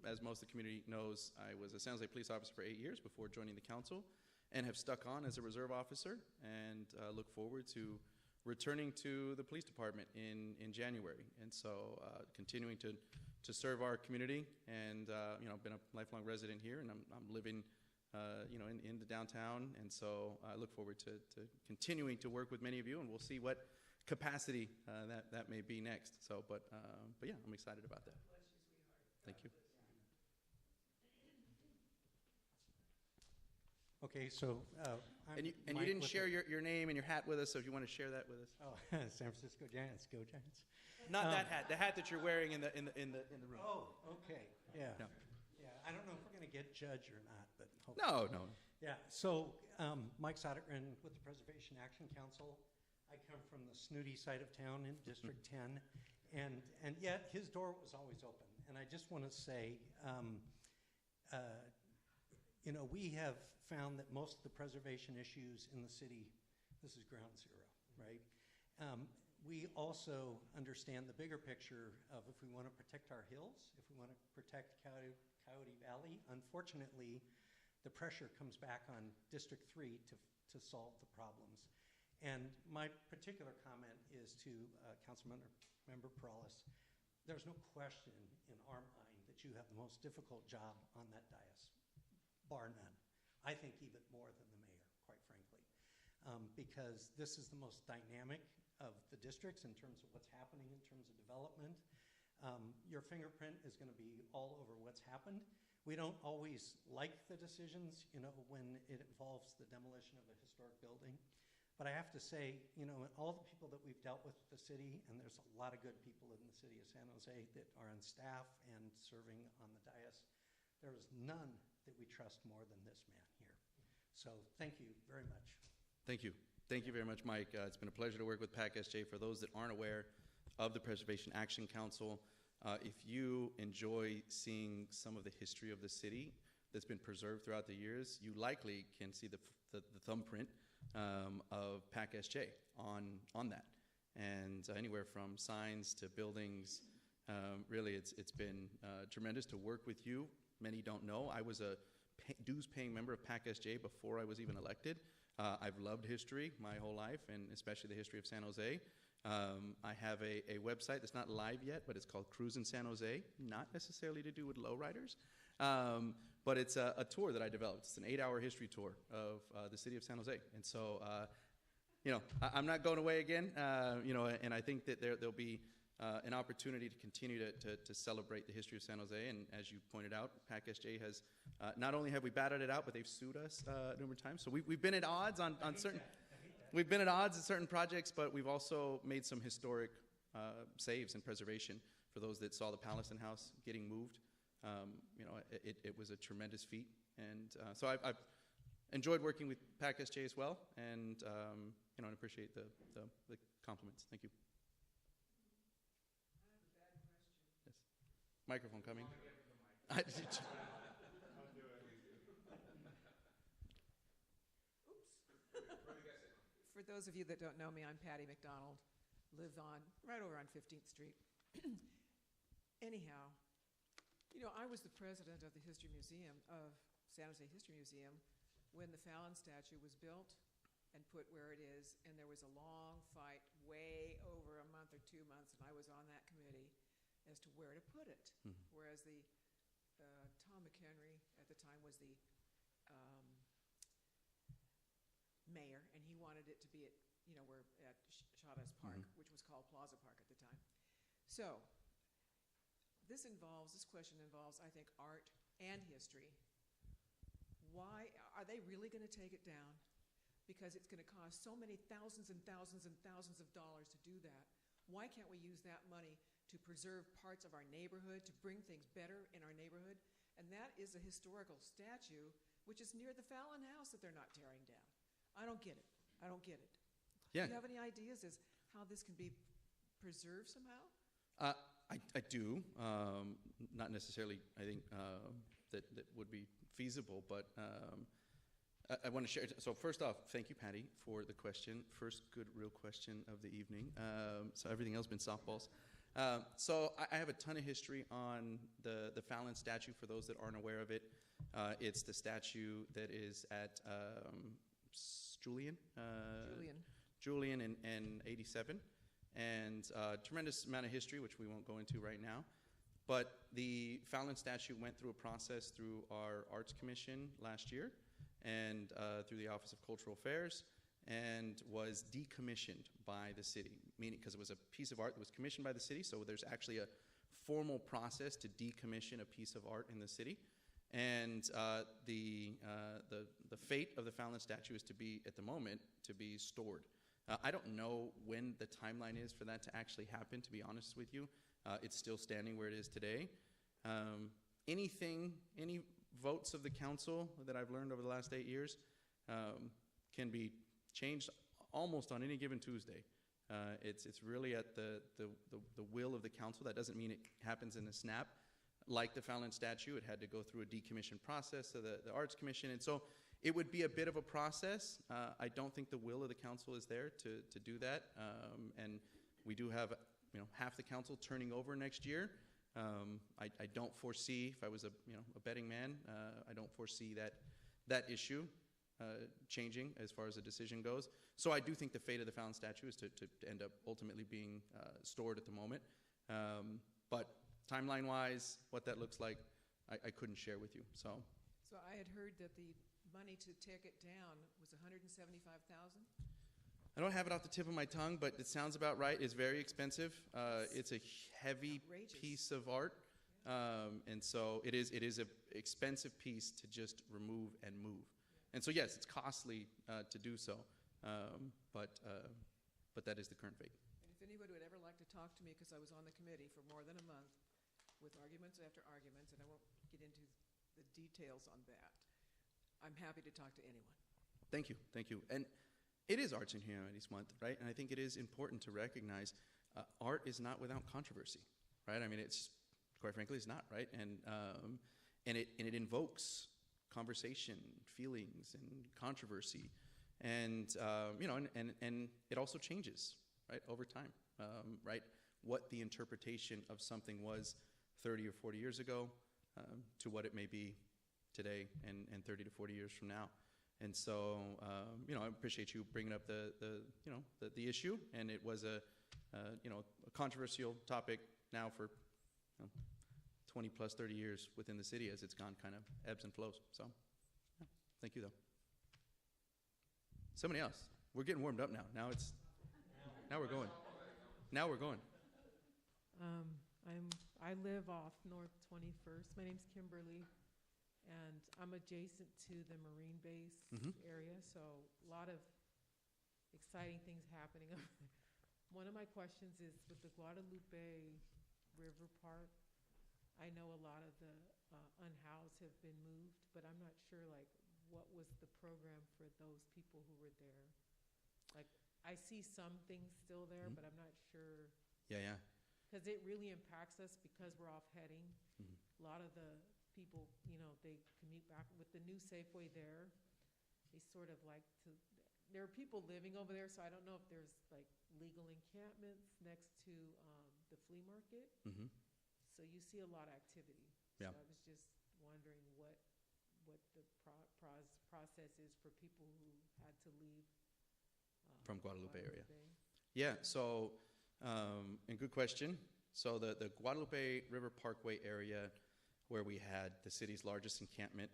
As most of the community knows, I was a San Jose police officer for 8 years before joining the council, and have stuck on as a reserve officer, and look forward to returning to the police department in January. And so continuing to serve our community, and been a lifelong resident here, and I'm living in the downtown, and so I look forward to continuing to work with many of you, and we'll see what capacity that may be next. So, but yeah, I'm excited about that. Thank you. Okay, so I'm And you Mike didn't with share the- your name and your hat with us, so if you want to share that with us. Oh, San Francisco Giants, go Giants. Not that hat, the hat that you're wearing in the room. Oh, okay, yeah. No. Yeah, I don't know if we're going to get judged or not, but hopefully. No. Yeah, so Mike Sodergren with the Preservation Action Council. I come from the snooty side of town in District 10, and yet his door was always open. And I just want to say, you know, we have found that most of the preservation issues in the city, this is ground zero, right? We also understand the bigger picture of if we want to protect our hills, if we want to protect Coyote Valley, unfortunately, the pressure comes back on District 3 to solve the problems. And my particular comment is to Councilmember Peralez. There's no question in our mind that you have the most difficult job on that dais, bar none. I think even more than the mayor, quite frankly, because this is the most dynamic of the districts in terms of what's happening in terms of development. Your fingerprint is going to be all over what's happened. We don't always like the decisions, you know, when it involves the demolition of a historic building. But I have to say, you know, all the people that we've dealt with the city, and there's a lot of good people in the city of San Jose that are on staff and serving on the dais, there is none that we trust more than this man here. So thank you very much. Thank you. Thank you very much, Mike. It's been a pleasure to work with PAC-SJ. For those that aren't aware of the Preservation Action Council, if you enjoy seeing some of the history of the city that's been preserved throughout the years, you likely can see the thumbprint of PAC-SJ on that. And anywhere from signs to buildings, really it's been tremendous to work with you. Many don't know, I was a dues-paying member of PAC-SJ before I was even elected. I've loved history my whole life, and especially the history of San Jose. I have a website that's not live yet, but it's called Cruise in San Jose, not necessarily to do with lowriders, but it's a tour that I developed. It's an 8-hour history tour of the city of San Jose. And so, you know, I'm not going away again, you know, and I think that there'll be an opportunity to continue to celebrate the history of San Jose. And as you pointed out, PAC-SJ has, not only have we battled it out, but they've sued us a number of times. So we've been at odds on certain... We've been at odds in certain projects, but we've also made some historic saves and preservation for those that saw the Palestine House getting moved. You know, it was a tremendous feat. And so I've enjoyed working with PAC-SJ as well, and you know, I appreciate the compliments. Thank you. I have a bad question. Yes. Microphone coming. For those of you that don't know me, I'm Patty McDonald, live right over on 15th Street. Anyhow, you know, I was the president of the History Museum, of San Jose History Museum, when the Fallon statue was built and put where it is, and there was a long fight, way over a month or 2 months, and I was on that committee as to where to put it. Whereas the Tom McHenry at the time was the mayor, and he wanted it to be at, you know, we're at Chavez Park, which was called Plaza Park at the time. So this question involves, I think, art and history. Why are they really going to take it down? Because it's going to cost so many thousands and thousands and thousands of dollars to do that. Why can't we use that money to preserve parts of our neighborhood, to bring things better in our neighborhood? And that is a historical statue, which is near the Fallon House that they're not tearing down. I don't get it. I don't get it. Yeah. Do you have any ideas as how this can be preserved somehow? I do. Not necessarily, I think, that would be feasible, but I want to share. So first off, thank you, Patty, for the question. First good real question of the evening. So everything else been softballs. So I have a ton of history on the Fallon statue, for those that aren't aware of it. It's the statue that is at Julian in 87, and tremendous amount of history, which we won't go into right now. But the Fallon statue went through a process through our Arts Commission last year, and through the Office of Cultural Affairs, and was decommissioned by the city, meaning because it was a piece of art that was commissioned by the city, so there's actually a formal process to decommission a piece of art in the city. And the fate of the Fallon statue is to be, at the moment, to be stored. I don't know when the timeline is for that to actually happen, to be honest with you. It's still standing where it is today. Any votes of the council that I've learned over the last 8 years can be changed almost on any given Tuesday. It's really at the will of the council. That doesn't mean it happens in a snap. Like the Fallon statue, it had to go through a decommission process to the Arts Commission, and so it would be a bit of a process. I don't think the will of the council is there to do that, and we do have half the council turning over next year. I don't foresee, if I was a betting man, I don't foresee that issue changing as far as the decision goes. So I do think the fate of the Fallon statue is to end up ultimately being stored at the moment. But timeline-wise, what that looks like, I couldn't share with you. So I had heard that the money to take it down was $175,000. I don't have it off the tip of my tongue, but it sounds about right. It's very expensive. It's a heavy Outrageous. piece of art, and so it is an expensive piece to just remove and move. And so yes, it's costly to do so, but that is the current fate. And if anybody would ever like to talk to me, because I was on the committee for more than a month with arguments after arguments, and I won't get into the details on that, I'm happy to talk to anyone. Thank you, thank you. And it is Arts and Humanities Month, right? And I think it is important to recognize art is not without controversy, right? I mean, it's, quite frankly, it's not, right? And it invokes conversation, feelings, and controversy. And, and it also changes, right, over time, right? What the interpretation of something was 30 or 40 years ago to what it may be today and 30 to 40 years from now. And so, I appreciate you bringing up the issue, and it was a controversial topic now for 20 plus 30 years within the city as it's gone kind of ebbs and flows. So, yeah, thank you though. Somebody else. We're getting warmed up now. Now we're going. Now we're going. I live off North 21st. My name's Kimberly, and I'm adjacent to the Marine base area, so a lot of exciting things happening. One of my questions is with the Guadalupe River Park, I know a lot of the unhoused have been moved, but I'm not sure, like, what was the program for those people who were there? Like, I see some things still there, but I'm not sure. Yeah. Because it really impacts us because we're off heading. A lot of the people, they commute back with the new Safeway there. They sort of like to, there are people living over there, so I don't know if there's like legal encampments next to the flea market. So you see a lot of activity. Yeah. So I was just wondering what the process is for people who had to leave From Guadalupe area. Yeah, so, and good question. So the Guadalupe River Parkway area, where we had the city's largest encampment,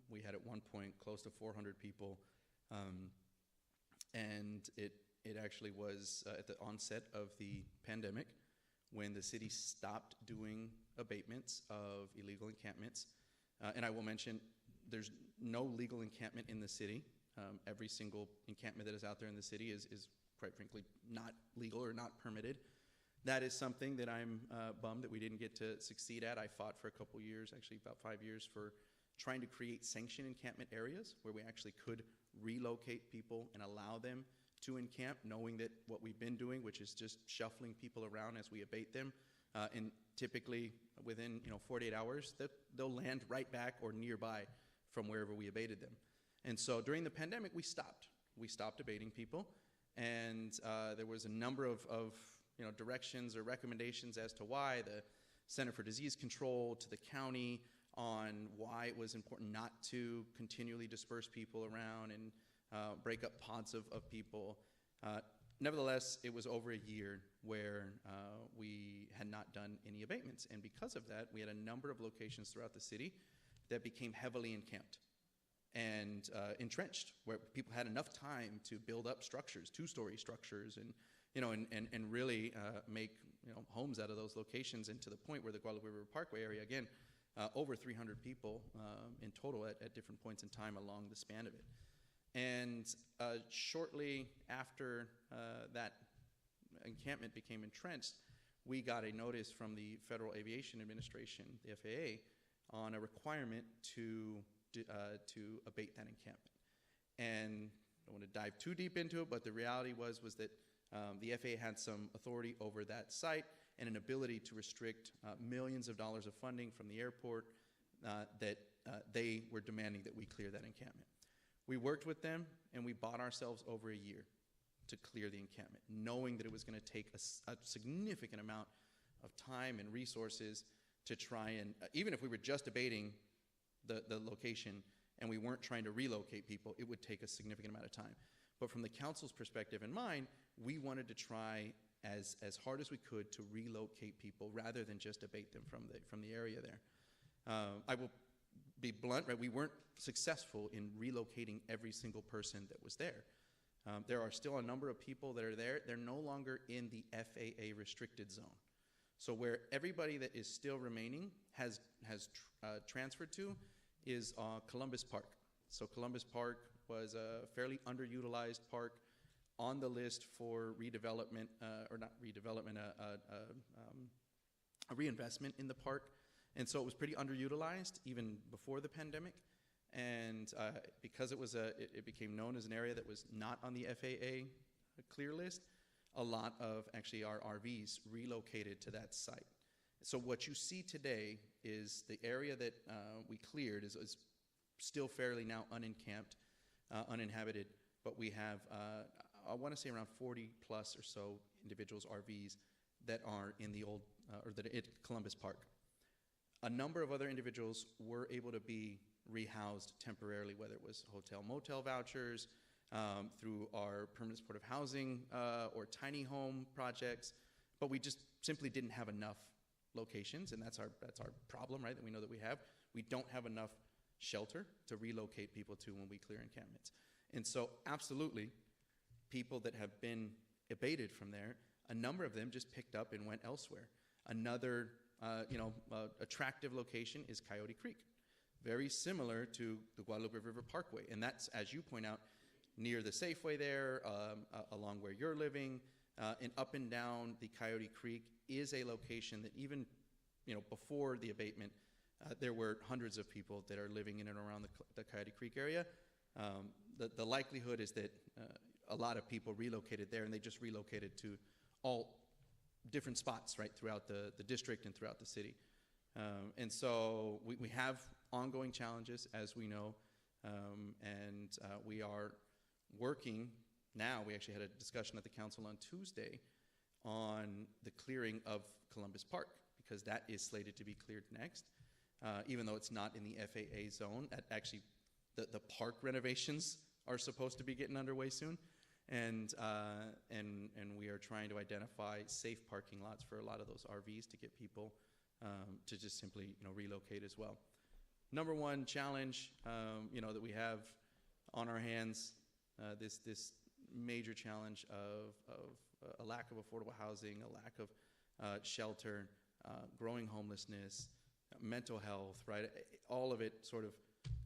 we had at one point close to 400 people, and it actually was at the onset of the pandemic when the city stopped doing abatements of illegal encampments. And I will mention, there's no legal encampment in the city. Every single encampment that is out there in the city is quite frankly not legal or not permitted. That is something that I'm bummed that we didn't get to succeed at. I fought for a couple years, actually about 5 years, for trying to create sanctioned encampment areas where we actually could relocate people and allow them to encamp, knowing that what we've been doing, which is just shuffling people around as we abate them, and typically within 48 hours, they'll land right back or nearby from wherever we abated them. And so during the pandemic, we stopped. We stopped abating people, and there was a number of directions or recommendations as to why. The Center for Disease Control to the county on why it was important not to continually disperse people around and break up pods of people. Nevertheless, it was over a year where we had not done any abatements, and because of that, we had a number of locations throughout the city that became heavily encamped. and entrenched, where people had enough time to build up structures, two-story structures, and and really make homes out of those locations, and to the point where the Guadalupe River Parkway area, again, over 300 people in total at different points in time along the span of it. And shortly after that encampment became entrenched, we got a notice from the Federal Aviation Administration, the FAA, on a requirement to abate that encampment. And I don't want to dive too deep into it, but the reality was that the FAA had some authority over that site and an ability to restrict millions of dollars of funding from the airport that they were demanding that we clear that encampment. We worked with them, and we bought ourselves over a year to clear the encampment, knowing that it was going to take a significant amount of time and resources to try and, even if we were just abating the location and we weren't trying to relocate people, it would take a significant amount of time. But from the council's perspective and mine, we wanted to try as hard as we could to relocate people rather than just abate them from the area there. I will be blunt, right? We weren't successful in relocating every single person that was there. There are still a number of people that are there. They're no longer in the FAA restricted zone. So where everybody that is still remaining has transferred to is Columbus Park. So Columbus Park was a fairly underutilized park on the list for redevelopment, or not redevelopment, a reinvestment in the park. And so it was pretty underutilized even before the pandemic. And because it became known as an area that was not on the FAA clear list, a lot of actually our RVs relocated to that site. So what you see today is the area that we cleared is still fairly now unencamped, uninhabited, but we have, I want to say around 40 plus or so individuals, RVs, that are in the old, or that are at Columbus Park. A number of other individuals were able to be rehoused temporarily, whether it was hotel motel vouchers, through our permanent supportive housing or tiny home projects, but we just simply didn't have enough locations, and that's our problem, right? That we know that we have. We don't have enough shelter to relocate people to when we clear encampments. And so absolutely, people that have been abated from there, a number of them just picked up and went elsewhere. Another attractive location is Coyote Creek, very similar to the Guadalupe River Parkway. And that's, as you point out, near the Safeway there, along where you're living, and up and down the Coyote Creek is a location that even before the abatement, there were hundreds of people that are living in and around the Coyote Creek area. The likelihood is that a lot of people relocated there, and they just relocated to all different spots, right, throughout the district and throughout the city. And so we have ongoing challenges, as we know, and we are working now. We actually had a discussion at the council on Tuesday on the clearing of Columbus Park, because that is slated to be cleared next, even though it's not in the FAA zone. Actually, the park renovations are supposed to be getting underway soon. And we are trying to identify safe parking lots for a lot of those RVs to get people to just simply relocate as well. Number one challenge that we have on our hands, this major challenge of a lack of affordable housing, a lack of shelter, growing homelessness, mental health, right? All of it sort of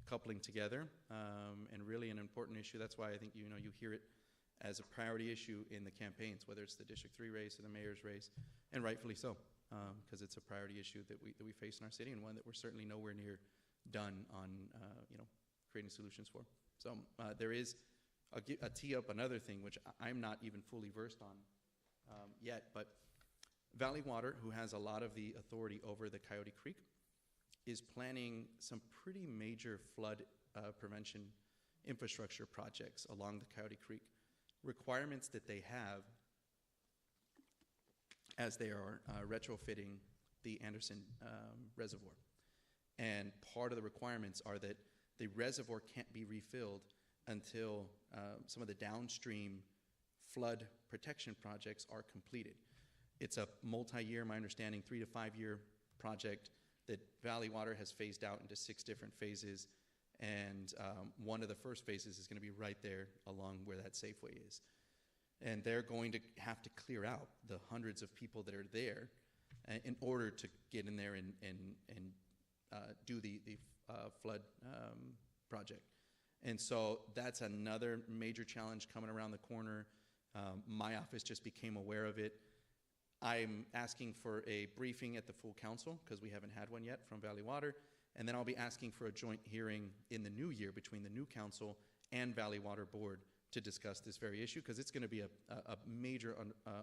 coupling together, and really an important issue. That's why I think you hear it as a priority issue in the campaigns, whether it's the District 3 race or the mayor's race, and rightfully so, because it's a priority issue that we face in our city, and one that we're certainly nowhere near done on creating solutions for. So there is, I'll tee up another thing, which I'm not even fully versed on yet, but Valley Water, who has a lot of the authority over the Coyote Creek, is planning some pretty major flood prevention infrastructure projects along the Coyote Creek. Requirements that they have as they are retrofitting the Anderson Reservoir. And part of the requirements are that the reservoir can't be refilled until some of the downstream flood protection projects are completed. It's a multi-year, my understanding, 3 to 5 year project that Valley Water has phased out into 6 different phases. And one of the first phases is going to be right there along where that Safeway is. And they're going to have to clear out the hundreds of people that are there in order to get in there and do the flood project. And so that's another major challenge coming around the corner. My office just became aware of it. I'm asking for a briefing at the full council, because we haven't had one yet from Valley Water. And then I'll be asking for a joint hearing in the new year between the new council and Valley Water Board to discuss this very issue, because it's going to be a major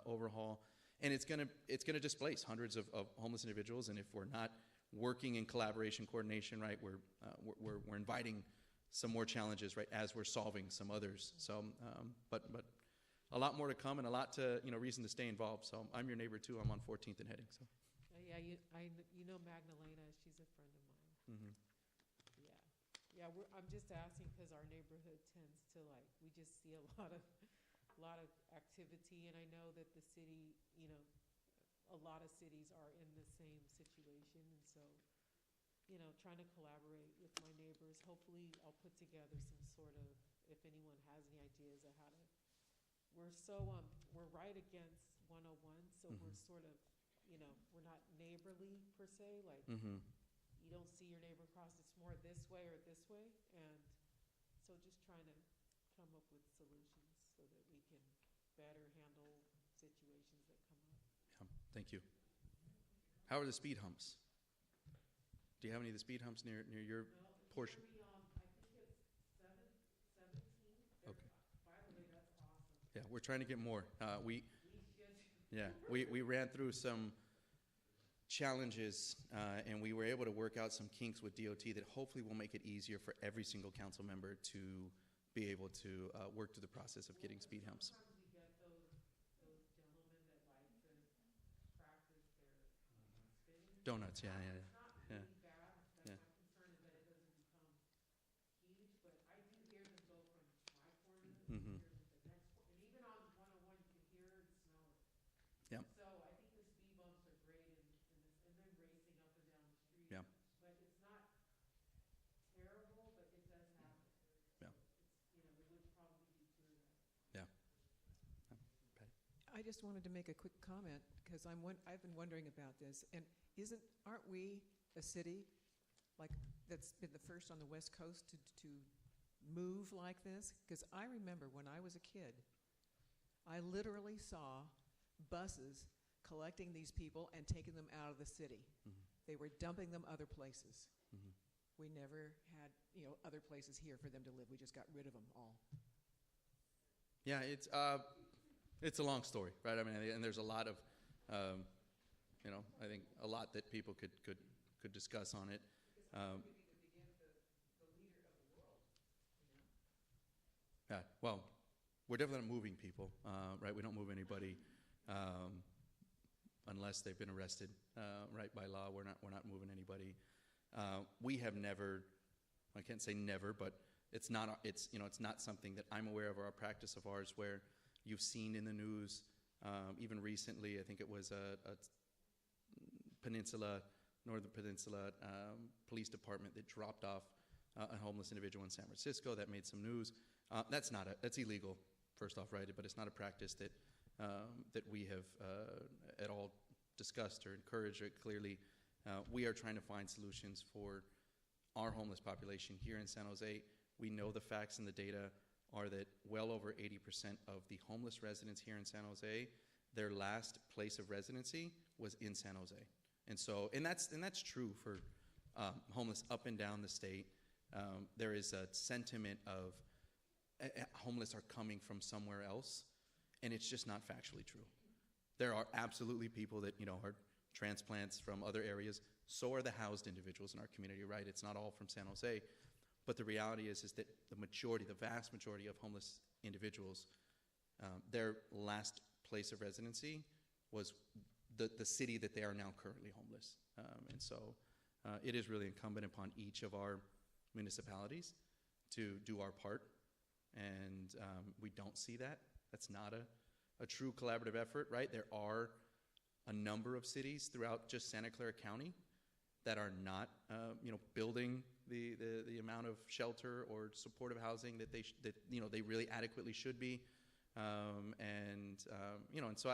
overhaul, and it's going to displace hundreds of homeless individuals. And if we're not working in collaboration, coordination, right, we're inviting some more challenges, right, as we're solving some others. So, but a lot more to come, and a lot to reason to stay involved. So I'm your neighbor too. I'm on 14th and Heading. So. Yeah, you know Magdalena. She's a friend of mine. Mm-hmm. Yeah, I'm just asking because our neighborhood tends to, like, we just see a lot of activity, and I know that the city, a lot of cities are in the same situation, and so, trying to collaborate with my neighbors. Hopefully, I'll put together some sort of, if anyone has any ideas of how to. We're right against 101, so we're sort of, we're not neighborly per se, like. You don't see your neighbor across, it's more this way or this way, and so just trying to come up with solutions so that we can better handle situations that come up. Yeah, thank you. How are the speed humps? Do you have any of the speed humps near your portion? I think it's 17. Okay. By the way, that's awesome. Yeah, we're trying to get more. We should. Yeah, we ran through some challenges, and we were able to work out some kinks with DOT that hopefully will make it easier for every single council member to be able to work through the process of getting speed humps. Sometimes we get those gentlemen that like to practice their spinning. Donuts, yeah. It's not Yeah. really bad. Yeah. My concern is that it doesn't become huge, but I do hear them go from my corner to Mhm. the next one. And even on 101, you can hear it and smell it. Yep. So I think the speed bumps are great and then racing up and down the street. Yeah. But it's not terrible, but it does happen. Yeah. It would probably deter that. Yeah. I just wanted to make a quick comment, because I've been wondering about this, and aren't we a city like that's been the first on the West Coast to move like this? Because I remember when I was a kid, I literally saw buses collecting these people and taking them out of the city. Mhm. They were dumping them other places. Mhm. We never had, other places here for them to live. We just got rid of them all. Yeah, it's a long story, right? I mean, and there's a lot of, I think a lot that people could discuss on it. Yeah, well, we're definitely not moving people, right? We don't move anybody unless they've been arrested, right, by law. We're not moving anybody. We have never, I can't say never, but it's not something that I'm aware of, or a practice of ours where you've seen in the news, even recently. I think it was a Northern Peninsula Police Department that dropped off a homeless individual in San Francisco. That made some news. That's illegal, first off, right? But it's not a practice that we have at all discussed or encouraged. Clearly, we are trying to find solutions for our homeless population here in San Jose. We know the facts and the data are that well over 80% of the homeless residents here in San Jose, their last place of residency was in San Jose. And that's true for homeless up and down the state. There is a sentiment of homeless are coming from somewhere else, and it's just not factually true. There are absolutely people that are transplants from other areas. So are the housed individuals in our community, right? It's not all from San Jose. But the reality is that the vast majority of homeless individuals, their last place of residency was the city that they are now currently homeless. And so it is really incumbent upon each of our municipalities to do our part. And we don't see that. That's not a true collaborative effort, right? There are a number of cities throughout just Santa Clara County that are not, building the amount of shelter or supportive housing that they really adequately should be. And so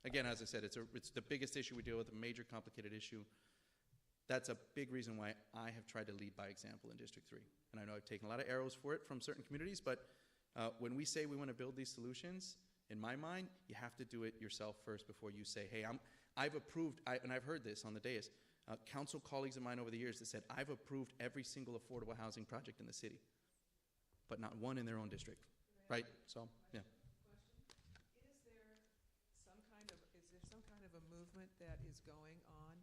again, as I said, it's the biggest issue we deal with, a major complicated issue. That's a big reason why I have tried to lead by example in District 3. And I know I've taken a lot of arrows for it from certain communities, but when we say we want to build these solutions, in my mind, you have to do it yourself first before you say, hey, I've approved, and I've heard this on the dais, council colleagues of mine over the years that said, I've approved every single affordable housing project in the city, but not one in their own district, right? So, yeah. Is there some kind of a movement that is going on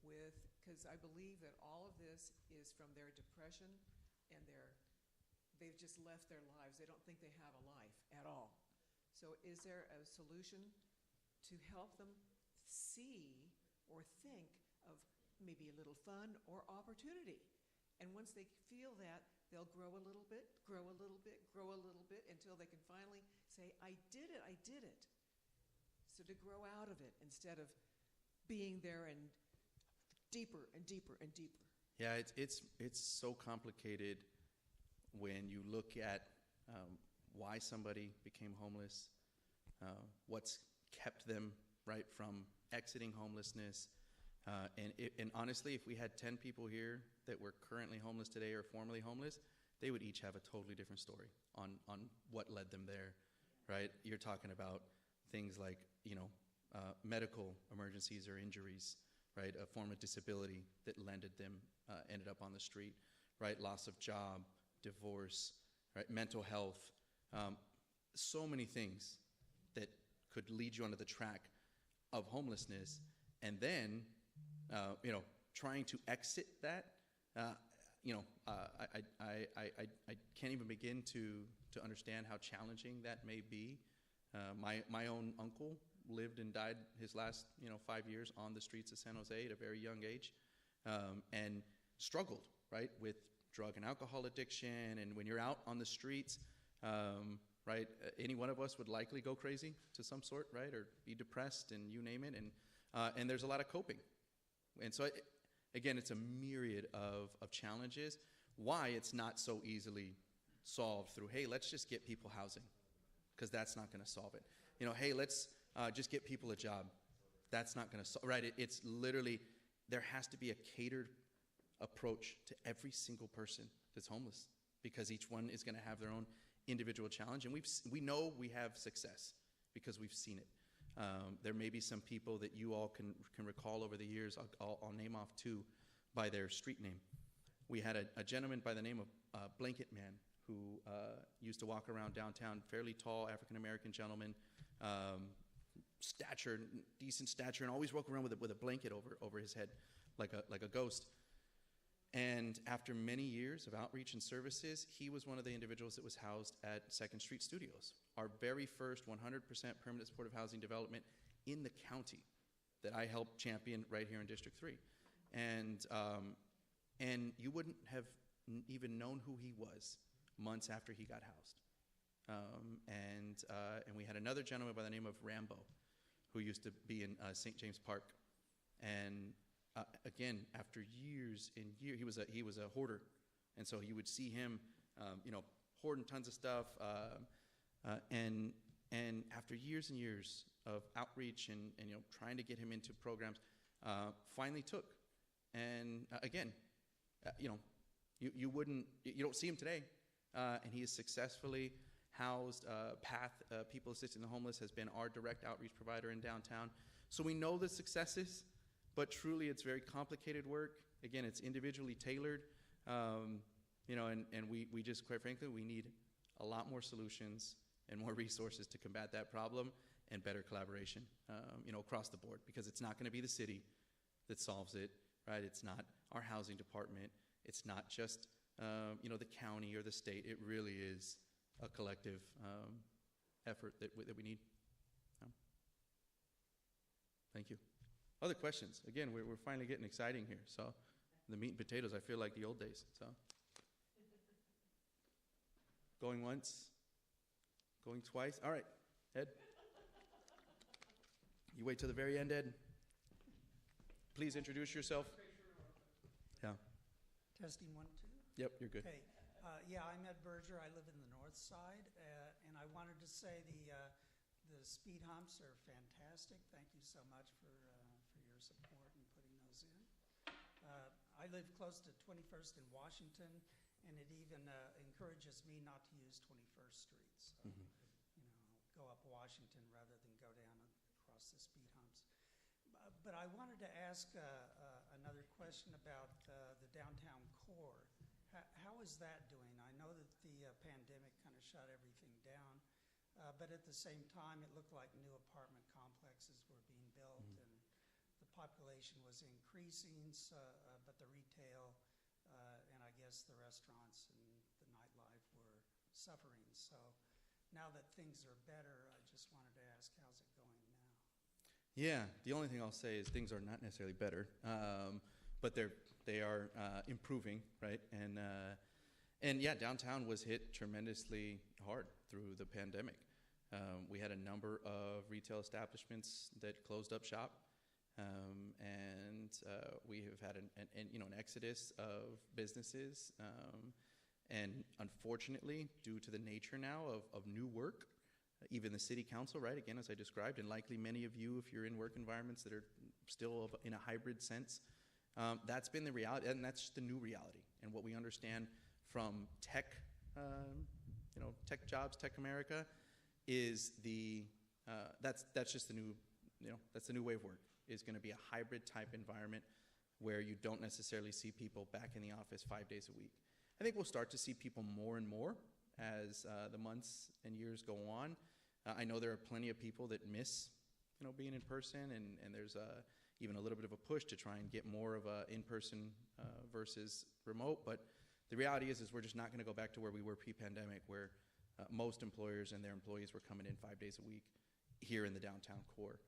with, because I believe that all of this is from their depression and they've just left their lives. They don't think they have a life at all. So is there a solution to help them see or think of maybe a little fun or opportunity? And once they feel that, they'll grow a little bit, grow a little bit, grow a little bit, until they can finally say, I did it, I did it. So to grow out of it instead of being there and deeper and deeper and deeper. Yeah, it's so complicated when you look at why somebody became homeless, what's kept them right from exiting homelessness, and honestly, if we had 10 people here that were currently homeless today or formerly homeless, they would each have a totally different story on what led them there, right? You're talking about things like medical emergencies or injuries, right? A form of disability that ended up on the street, right? Loss of job, divorce, right? Mental health, so many things that could lead you onto the track of homelessness, and then, trying to exit that, I can't even begin to understand how challenging that may be. My own uncle lived and died his last 5 years on the streets of San Jose at a very young age, and struggled, right, with drug and alcohol addiction. And when you're out on the streets, right, any one of us would likely go crazy to some sort, right, or be depressed and you name it. And there's a lot of coping. And so, again, it's a myriad of challenges. Why it's not so easily solved through, hey, let's just get people housing, because that's not going to solve it. Hey, let's just get people a job. That's not going to solve, right? It's literally, there has to be a catered approach to every single person that's homeless, because each one is going to have their own individual challenge. And we know we have success because we've seen it. There may be some people that you all can recall over the years. I'll name off two by their street name. We had a gentleman by the name of Blanket Man who used to walk around downtown, fairly tall African-American gentleman, decent stature, and always walk around with a blanket over his head like a ghost. And after many years of outreach and services, he was one of the individuals that was housed at 2nd Street Studios, our very first 100% permanent supportive housing development in the county that I helped champion right here in District 3. And you wouldn't have even known who he was months after he got housed. And we had another gentleman by the name of Rambo, who used to be in St. James Park. And again, after years and years, he was a hoarder, and so you would see him, hoarding tons of stuff. And after years and years of outreach and trying to get him into programs, finally took. And again, you don't see him today, and he is successfully housed. Path People Assisting the Homeless has been our direct outreach provider in downtown. So we know the successes. But truly, it's very complicated work. Again, it's individually tailored, and we just, quite frankly, we need a lot more solutions and more resources to combat that problem, and better collaboration, across the board, because it's not going to be the city that solves it, right? It's not our housing department. It's not just, the county or the state. It really is a collective effort that we need. Thank you. Other questions? Again, we're finally getting exciting here. So the meat and potatoes, I feel like the old days. So going once, going twice. All right, Ed. You wait till the very end, Ed. Please introduce yourself. Yeah. Testing 1, 2. Yep, you're good. Okay. Yeah, I'm Ed Berger. I live in the north side, and I wanted to say the speed humps are fantastic. Thank you so much for your support in putting those in. I live close to 21st and Washington, and it even encourages me not to use 21st Street. So, go up Washington rather than go down across the speed humps. But I wanted to ask another question about the downtown core. How is that doing? I know that the pandemic kind of shut everything down, but at the same time, it looked like new apartment complexes were being built, and the population was increasing, but the retail and I guess the restaurants and the nightlife were suffering. So now that things are better, I just wanted to ask, how's it going now? Yeah, the only thing I'll say is things are not necessarily better, but they are improving, right? And yeah, downtown was hit tremendously hard through the pandemic. We had a number of retail establishments that closed up shop, and we have had an exodus of businesses. And unfortunately, due to the nature now of new work, even the city council, right, again, as I described, and likely many of you, if you're in work environments that are still in a hybrid sense, that's been the reality, and that's the new reality. And what we understand from tech, tech jobs, tech America, is that's just the new, that's the new way of work. Is going to be a hybrid type environment where you don't necessarily see people back in the office 5 days a week. I think we'll start to see people more and more as the months and years go on. I know there are plenty of people that miss, being in person, and there's even a little bit of a push to try and get more of a in-person versus remote. But the reality is we're just not going to go back to where we were pre-pandemic, where most employers and their employees were coming in 5 days a week here in the downtown core.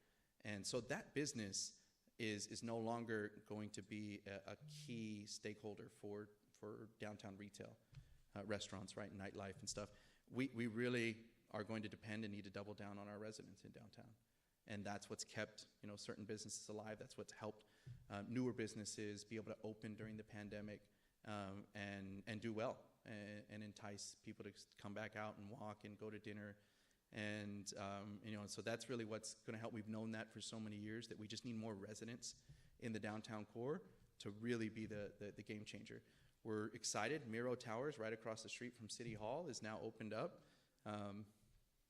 And so that business is no longer going to be a key stakeholder for downtown retail, restaurants, right, nightlife and stuff. We really are going to depend and need to double down on our residents in downtown. And that's what's kept certain businesses alive. That's what's helped newer businesses be able to open during the pandemic and do well and entice people to come back out and walk and go to dinner. And so that's really what's going to help. We've known that for so many years, that we just need more residents in the downtown core to really be the game changer. We're excited. Miro Towers, right across the street from City Hall, is now opened up.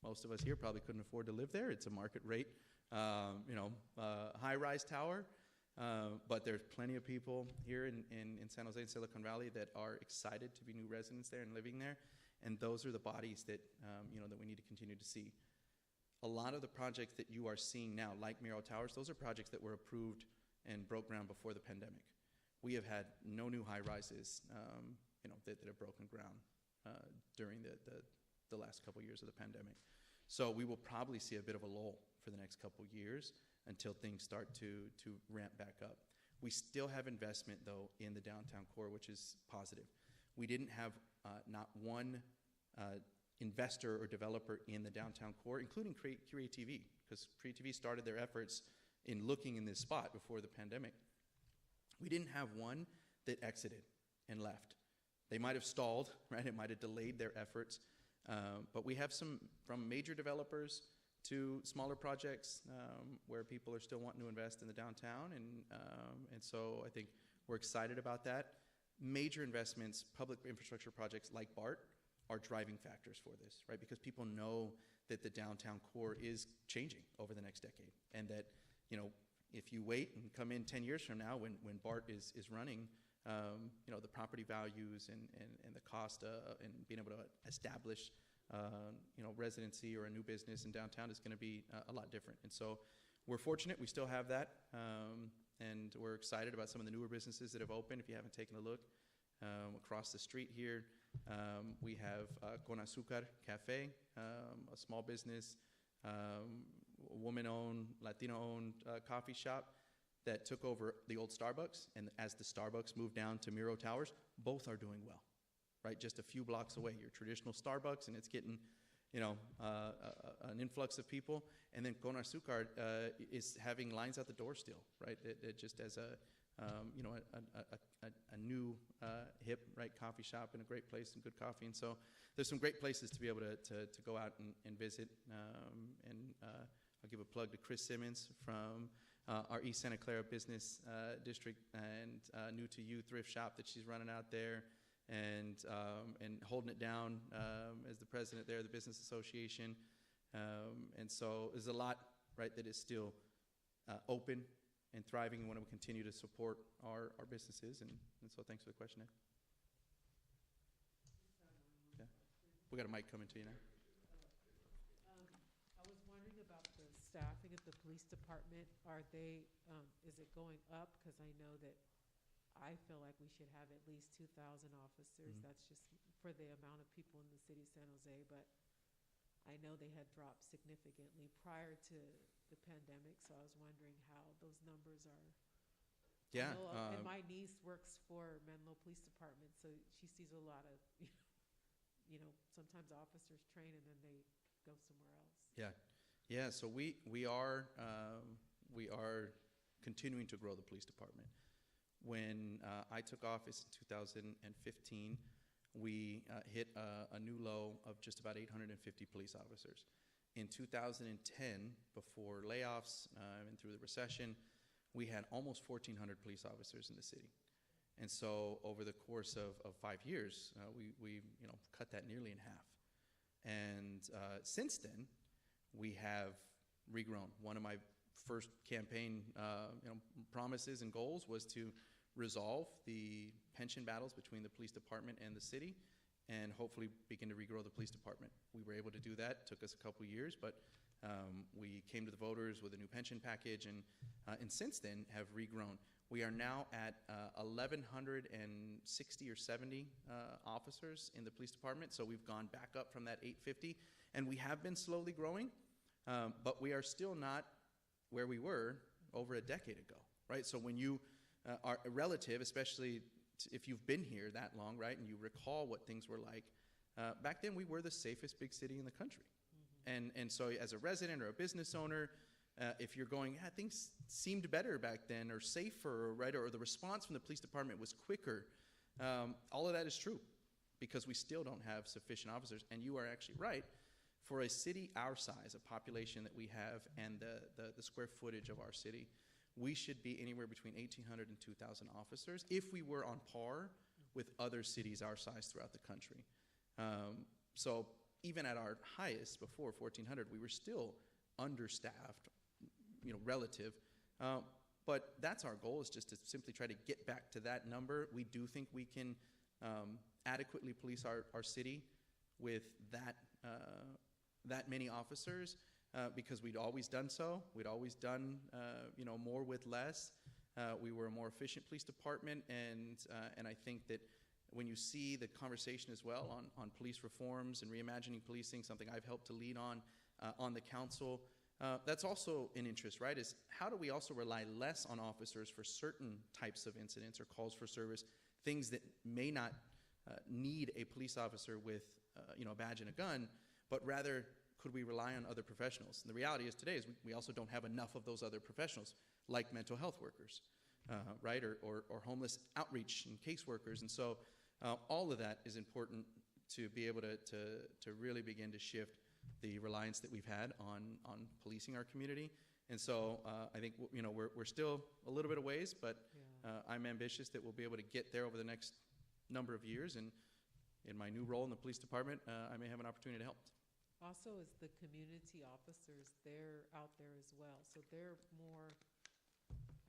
Most of us here probably couldn't afford to live there. It's a market rate, high-rise tower. But there's plenty of people here in San Jose and Silicon Valley that are excited to be new residents there and living there. And those are the bodies that, that we need to continue to see. A lot of the projects that you are seeing now, like Miro Towers, those are projects that were approved and broke ground before the pandemic. We have had no new high-rises, that have broken ground during the last couple years of the pandemic. So we will probably see a bit of a lull for the next couple years until things start to ramp back up. We still have investment, though, in the downtown core, which is positive. We didn't have not one investor or developer in the downtown core, including CreaTV, because CreaTV started their efforts in looking in this spot before the pandemic. We didn't have one that exited and left. They might have stalled, right? It might have delayed their efforts. But we have some from major developers to smaller projects where people are still wanting to invest in the downtown. And so I think we're excited about that. Major investments, public infrastructure projects like BART are driving factors for this, right? Because people know that the downtown core is changing over the next decade. And that, if you wait and come in 10 years from now when BART is running, the property values and the cost and being able to establish, residency or a new business in downtown is going to be a lot different. And so we're fortunate we still have that, and we're excited about some of the newer businesses that have opened. If you haven't taken a look, across the street here, we have Con Azúcar Cafe, a small business, woman-owned, Latino-owned coffee shop that took over the old Starbucks, and as the Starbucks moved down to Miro Towers, both are doing well, right? Just a few blocks away, your traditional Starbucks, and it's getting, an influx of people, and then Con Azúcar is having lines out the door still, right? It just as you know, a new hip, right, coffee shop and a great place and good coffee. And so there's some great places to be able to go out and visit. I'll give a plug to Chris Simmons from our East Santa Clara Business District and New to You thrift shop that she's running out there and holding it down as the president there of the Business Association. And so there's a lot, right, that is still open and thriving, and want to continue to support our businesses. And so thanks for the question, Ed. Yeah. We got a mic coming to you now. I was wondering about the staffing at the police department. Are they, is it going up? Because I know that I feel like we should have at least 2,000 officers. Mhm. That's just for the amount of people in the city of San Jose, but I know they had dropped significantly prior to the pandemic, so I was wondering how those numbers are. Yeah. I know, and my niece works for Menlo Police Department, so she sees a lot of, sometimes officers train and then they go somewhere else. Yeah. Yeah. So we are continuing to grow the police department. When I took office in 2015, we hit a new low of just about 850 police officers. In 2010, before layoffs and through the recession, we had almost 1,400 police officers in the city. And so over the course of 5 years, we cut that nearly in half. And since then, we have regrown. One of my first campaign promises and goals was to resolve the pension battles between the police department and the city, and hopefully begin to regrow the police department. We were able to do that. It took us a couple years, but we came to the voters with a new pension package, and since then have regrown. We are now at 1,160 or 70 officers in the police department, so we've gone back up from that 850, and we have been slowly growing, but we are still not where we were over a decade ago, right? So when you are a relative, especially if you've been here that long, right, and you recall what things were like, back then we were the safest big city in the country. And so as a resident or a business owner, if you're going, things seemed better back then, or safer, right, or the response from the police department was quicker, all of that is true, because we still don't have sufficient officers. And you are actually right. For a city our size, a population that we have, and the square footage of our city, we should be anywhere between 1,800 and 2,000 officers if we were on par with other cities our size throughout the country. So even at our highest before 1,400, we were still understaffed, relative. But that's our goal, is just to simply try to get back to that number. We do think we can adequately police our city with that many officers. Because we'd always done so. We'd always done, more with less. We were a more efficient police department, and I think that when you see the conversation as well on police reforms and reimagining policing, something I've helped to lead on the council, that's also an interest, right? Is how do we also rely less on officers for certain types of incidents or calls for service, things that may not need a police officer with, a badge and a gun, but rather could we rely on other professionals? And the reality is today is we also don't have enough of those other professionals, like mental health workers, right, or homeless outreach and caseworkers. And so all of that is important to be able to really begin to shift the reliance that we've had on policing our community. And so I think we're still a little bit of ways, but I'm ambitious that we'll be able to get there over the next number of years. And in my new role in the police department, I may have an opportunity to help. Also, is the community officers, they're out there as well. So they're more,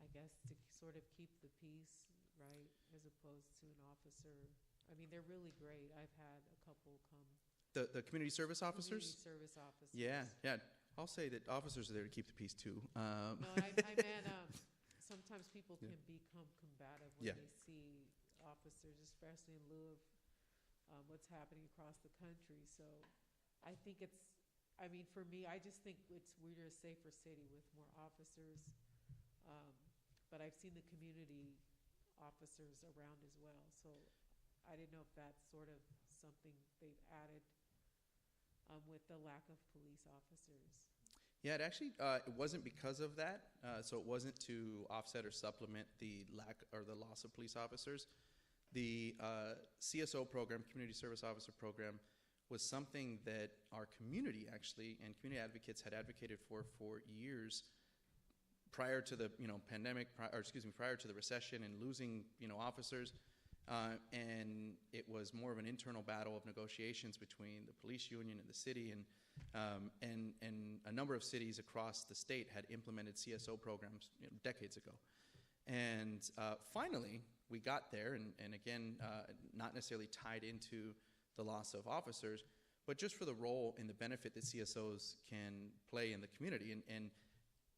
I guess, to sort of keep the peace, right, as opposed to an officer. I mean, they're really great. I've had a couple come. The community service officers? Community service officers. Yeah. I'll say that officers are there to keep the peace, too. No, I meant sometimes people can become combative when they see officers, especially in lieu of what's happening across the country. So I think for me, I just think we're a safer city with more officers. But I've seen the community officers around as well. So I didn't know if that's sort of something they've added with the lack of police officers. Yeah, it actually it wasn't because of that. So it wasn't to offset or supplement the lack or the loss of police officers. The CSO program, Community Service Officer program, was something that our community actually and community advocates had advocated for years prior to the pandemic, prior to the recession and losing officers. And it was more of an internal battle of negotiations between the police union and the city, and a number of cities across the state had implemented CSO programs decades ago. And finally, we got there, and again, not necessarily tied into the loss of officers, but just for the role and the benefit that CSOs can play in the community, and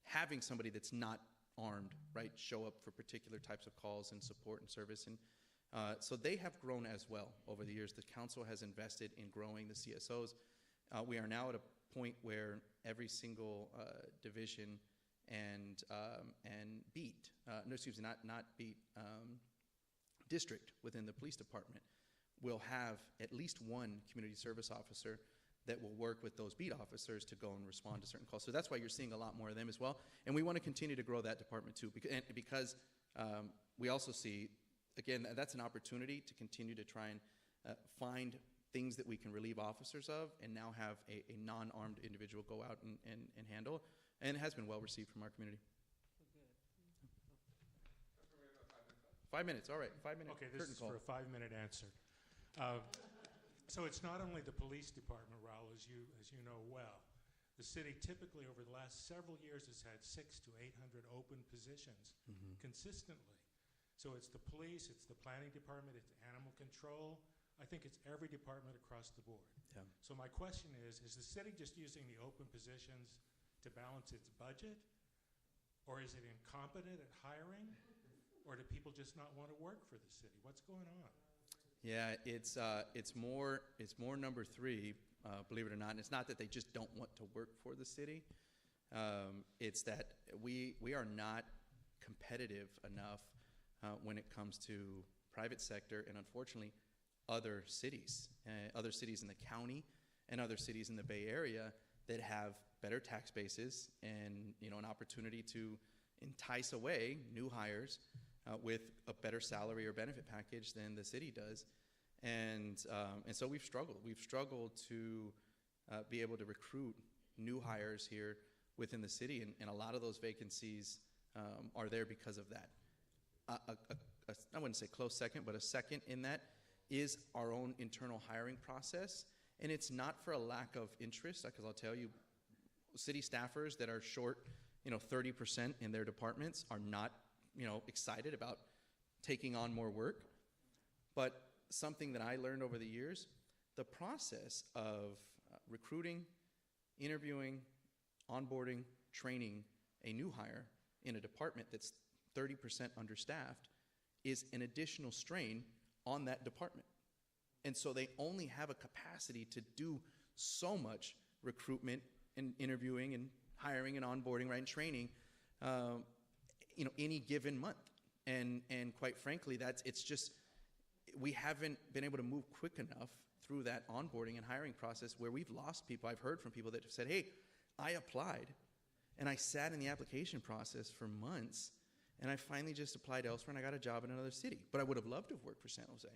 having somebody that's not armed, right, show up for particular types of calls and support and service. And so they have grown as well over the years. The council has invested in growing the CSOs. We are now at a point where every single division and beat, not beat, district within the police department will have at least one community service officer that will work with those beat officers to go and respond to certain calls. So that's why you're seeing a lot more of them as well. And we want to continue to grow that department too, because we also see, again, that's an opportunity to continue to try and find things that we can relieve officers of and now have a non-armed individual go out and handle. And it has been well received from our community. 5 minutes, all right, 5 minutes. Okay, this is for a 5-minute answer. So it's not only the police department, Raul, as you know well. The city typically over the last several years has had 600 to 800 open positions consistently. So it's the police, it's the planning department, it's animal control. I think it's every department across the board. Yeah. So my question is the city just using the open positions to balance its budget? Or is it incompetent at hiring? Or do people just not want to work for the city? What's going on? Yeah, it's more number three, believe it or not. And it's not that they just don't want to work for the city. It's that we are not competitive enough when it comes to private sector, and unfortunately, other cities in the county and other cities in the Bay Area that have better tax bases and an opportunity to entice away new hires with a better salary or benefit package than the city does. And so we've struggled. We've struggled to be able to recruit new hires here within the city, and a lot of those vacancies are there because of that. I wouldn't say close second, but a second in that is our own internal hiring process. And it's not for a lack of interest, because I'll tell you, city staffers that are short 30% in their departments are not excited about taking on more work. But something that I learned over the years, the process of recruiting, interviewing, onboarding, training a new hire in a department that's 30% understaffed is an additional strain on that department. And so they only have a capacity to do so much recruitment and interviewing and hiring and onboarding, right, and training any given month. And quite frankly, it's just, we haven't been able to move quick enough through that onboarding and hiring process where we've lost people. I've heard from people that have said, hey, I applied and I sat in the application process for months and I finally just applied elsewhere and I got a job in another city. But I would have loved to have worked for San Jose.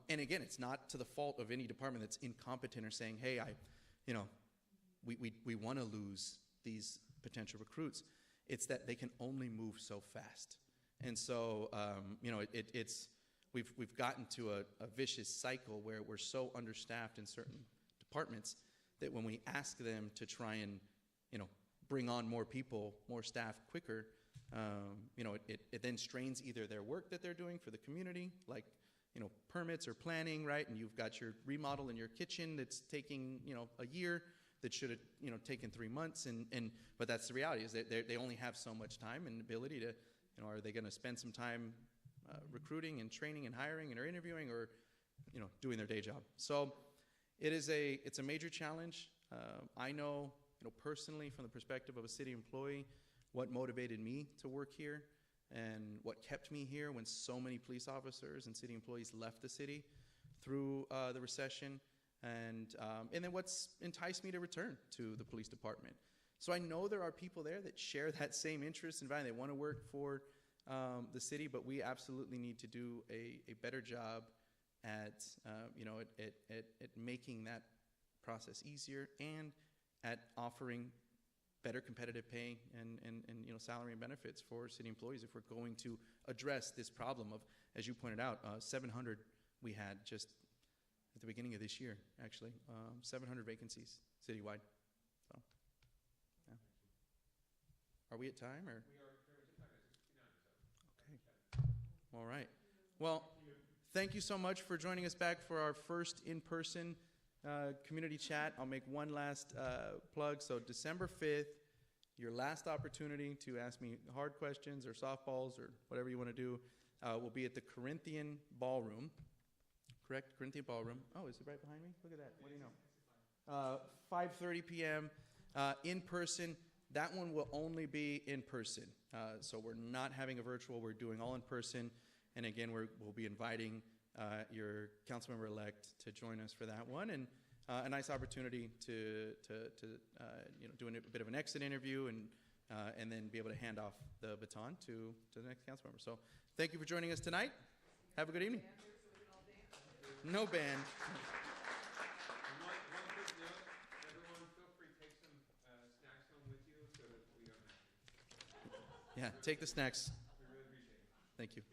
And again, it's not to the fault of any department that's incompetent or saying, hey, we want to lose these potential recruits. It's that they can only move so fast. And so, we've gotten to a vicious cycle where we're so understaffed in certain departments that when we ask them to try and, bring on more people, more staff quicker, it then strains either their work that they're doing for the community, like, permits or planning, right? And you've got your remodel in your kitchen that's taking, a year that should have, taken 3 months. But that's the reality, is that they only have so much time and ability to, are they going to spend some time recruiting and training and hiring and or interviewing, or, doing their day job. So it's a major challenge. I know, personally, from the perspective of a city employee, what motivated me to work here and what kept me here when so many police officers and city employees left the city through the recession, and then what's enticed me to return to the police department. So I know there are people there that share that same interest and value. They want to work for the city, but we absolutely need to do a better job at, at making that process easier and at offering better competitive pay and salary and benefits for city employees if we're going to address this problem of, as you pointed out, 700 we had just at the beginning of this year, actually, 700 vacancies citywide. So, yeah. Are we at time, or? We are very much at time. Okay. All right. Well, thank you so much for joining us back for our first in-person community chat. I'll make one last plug. So December 5th, your last opportunity to ask me hard questions or softballs or whatever you want to do will be at the Corinthian Ballroom. Correct? Corinthian Ballroom. Oh, is it right behind me? Look at that. What do you know? 5:30 p.m. In person. That one will only be in person. So we're not having a virtual. We're doing all in person. And again, we'll be inviting your council member-elect to join us for that one. And a nice opportunity to do a bit of an exit interview and then be able to hand off the baton to the next council member. So thank you for joining us tonight. Have a good evening. No band. One quick note, everyone feel free to take some snacks home with you so that we don't have to. Yeah, take the snacks. We really appreciate it. Thank you.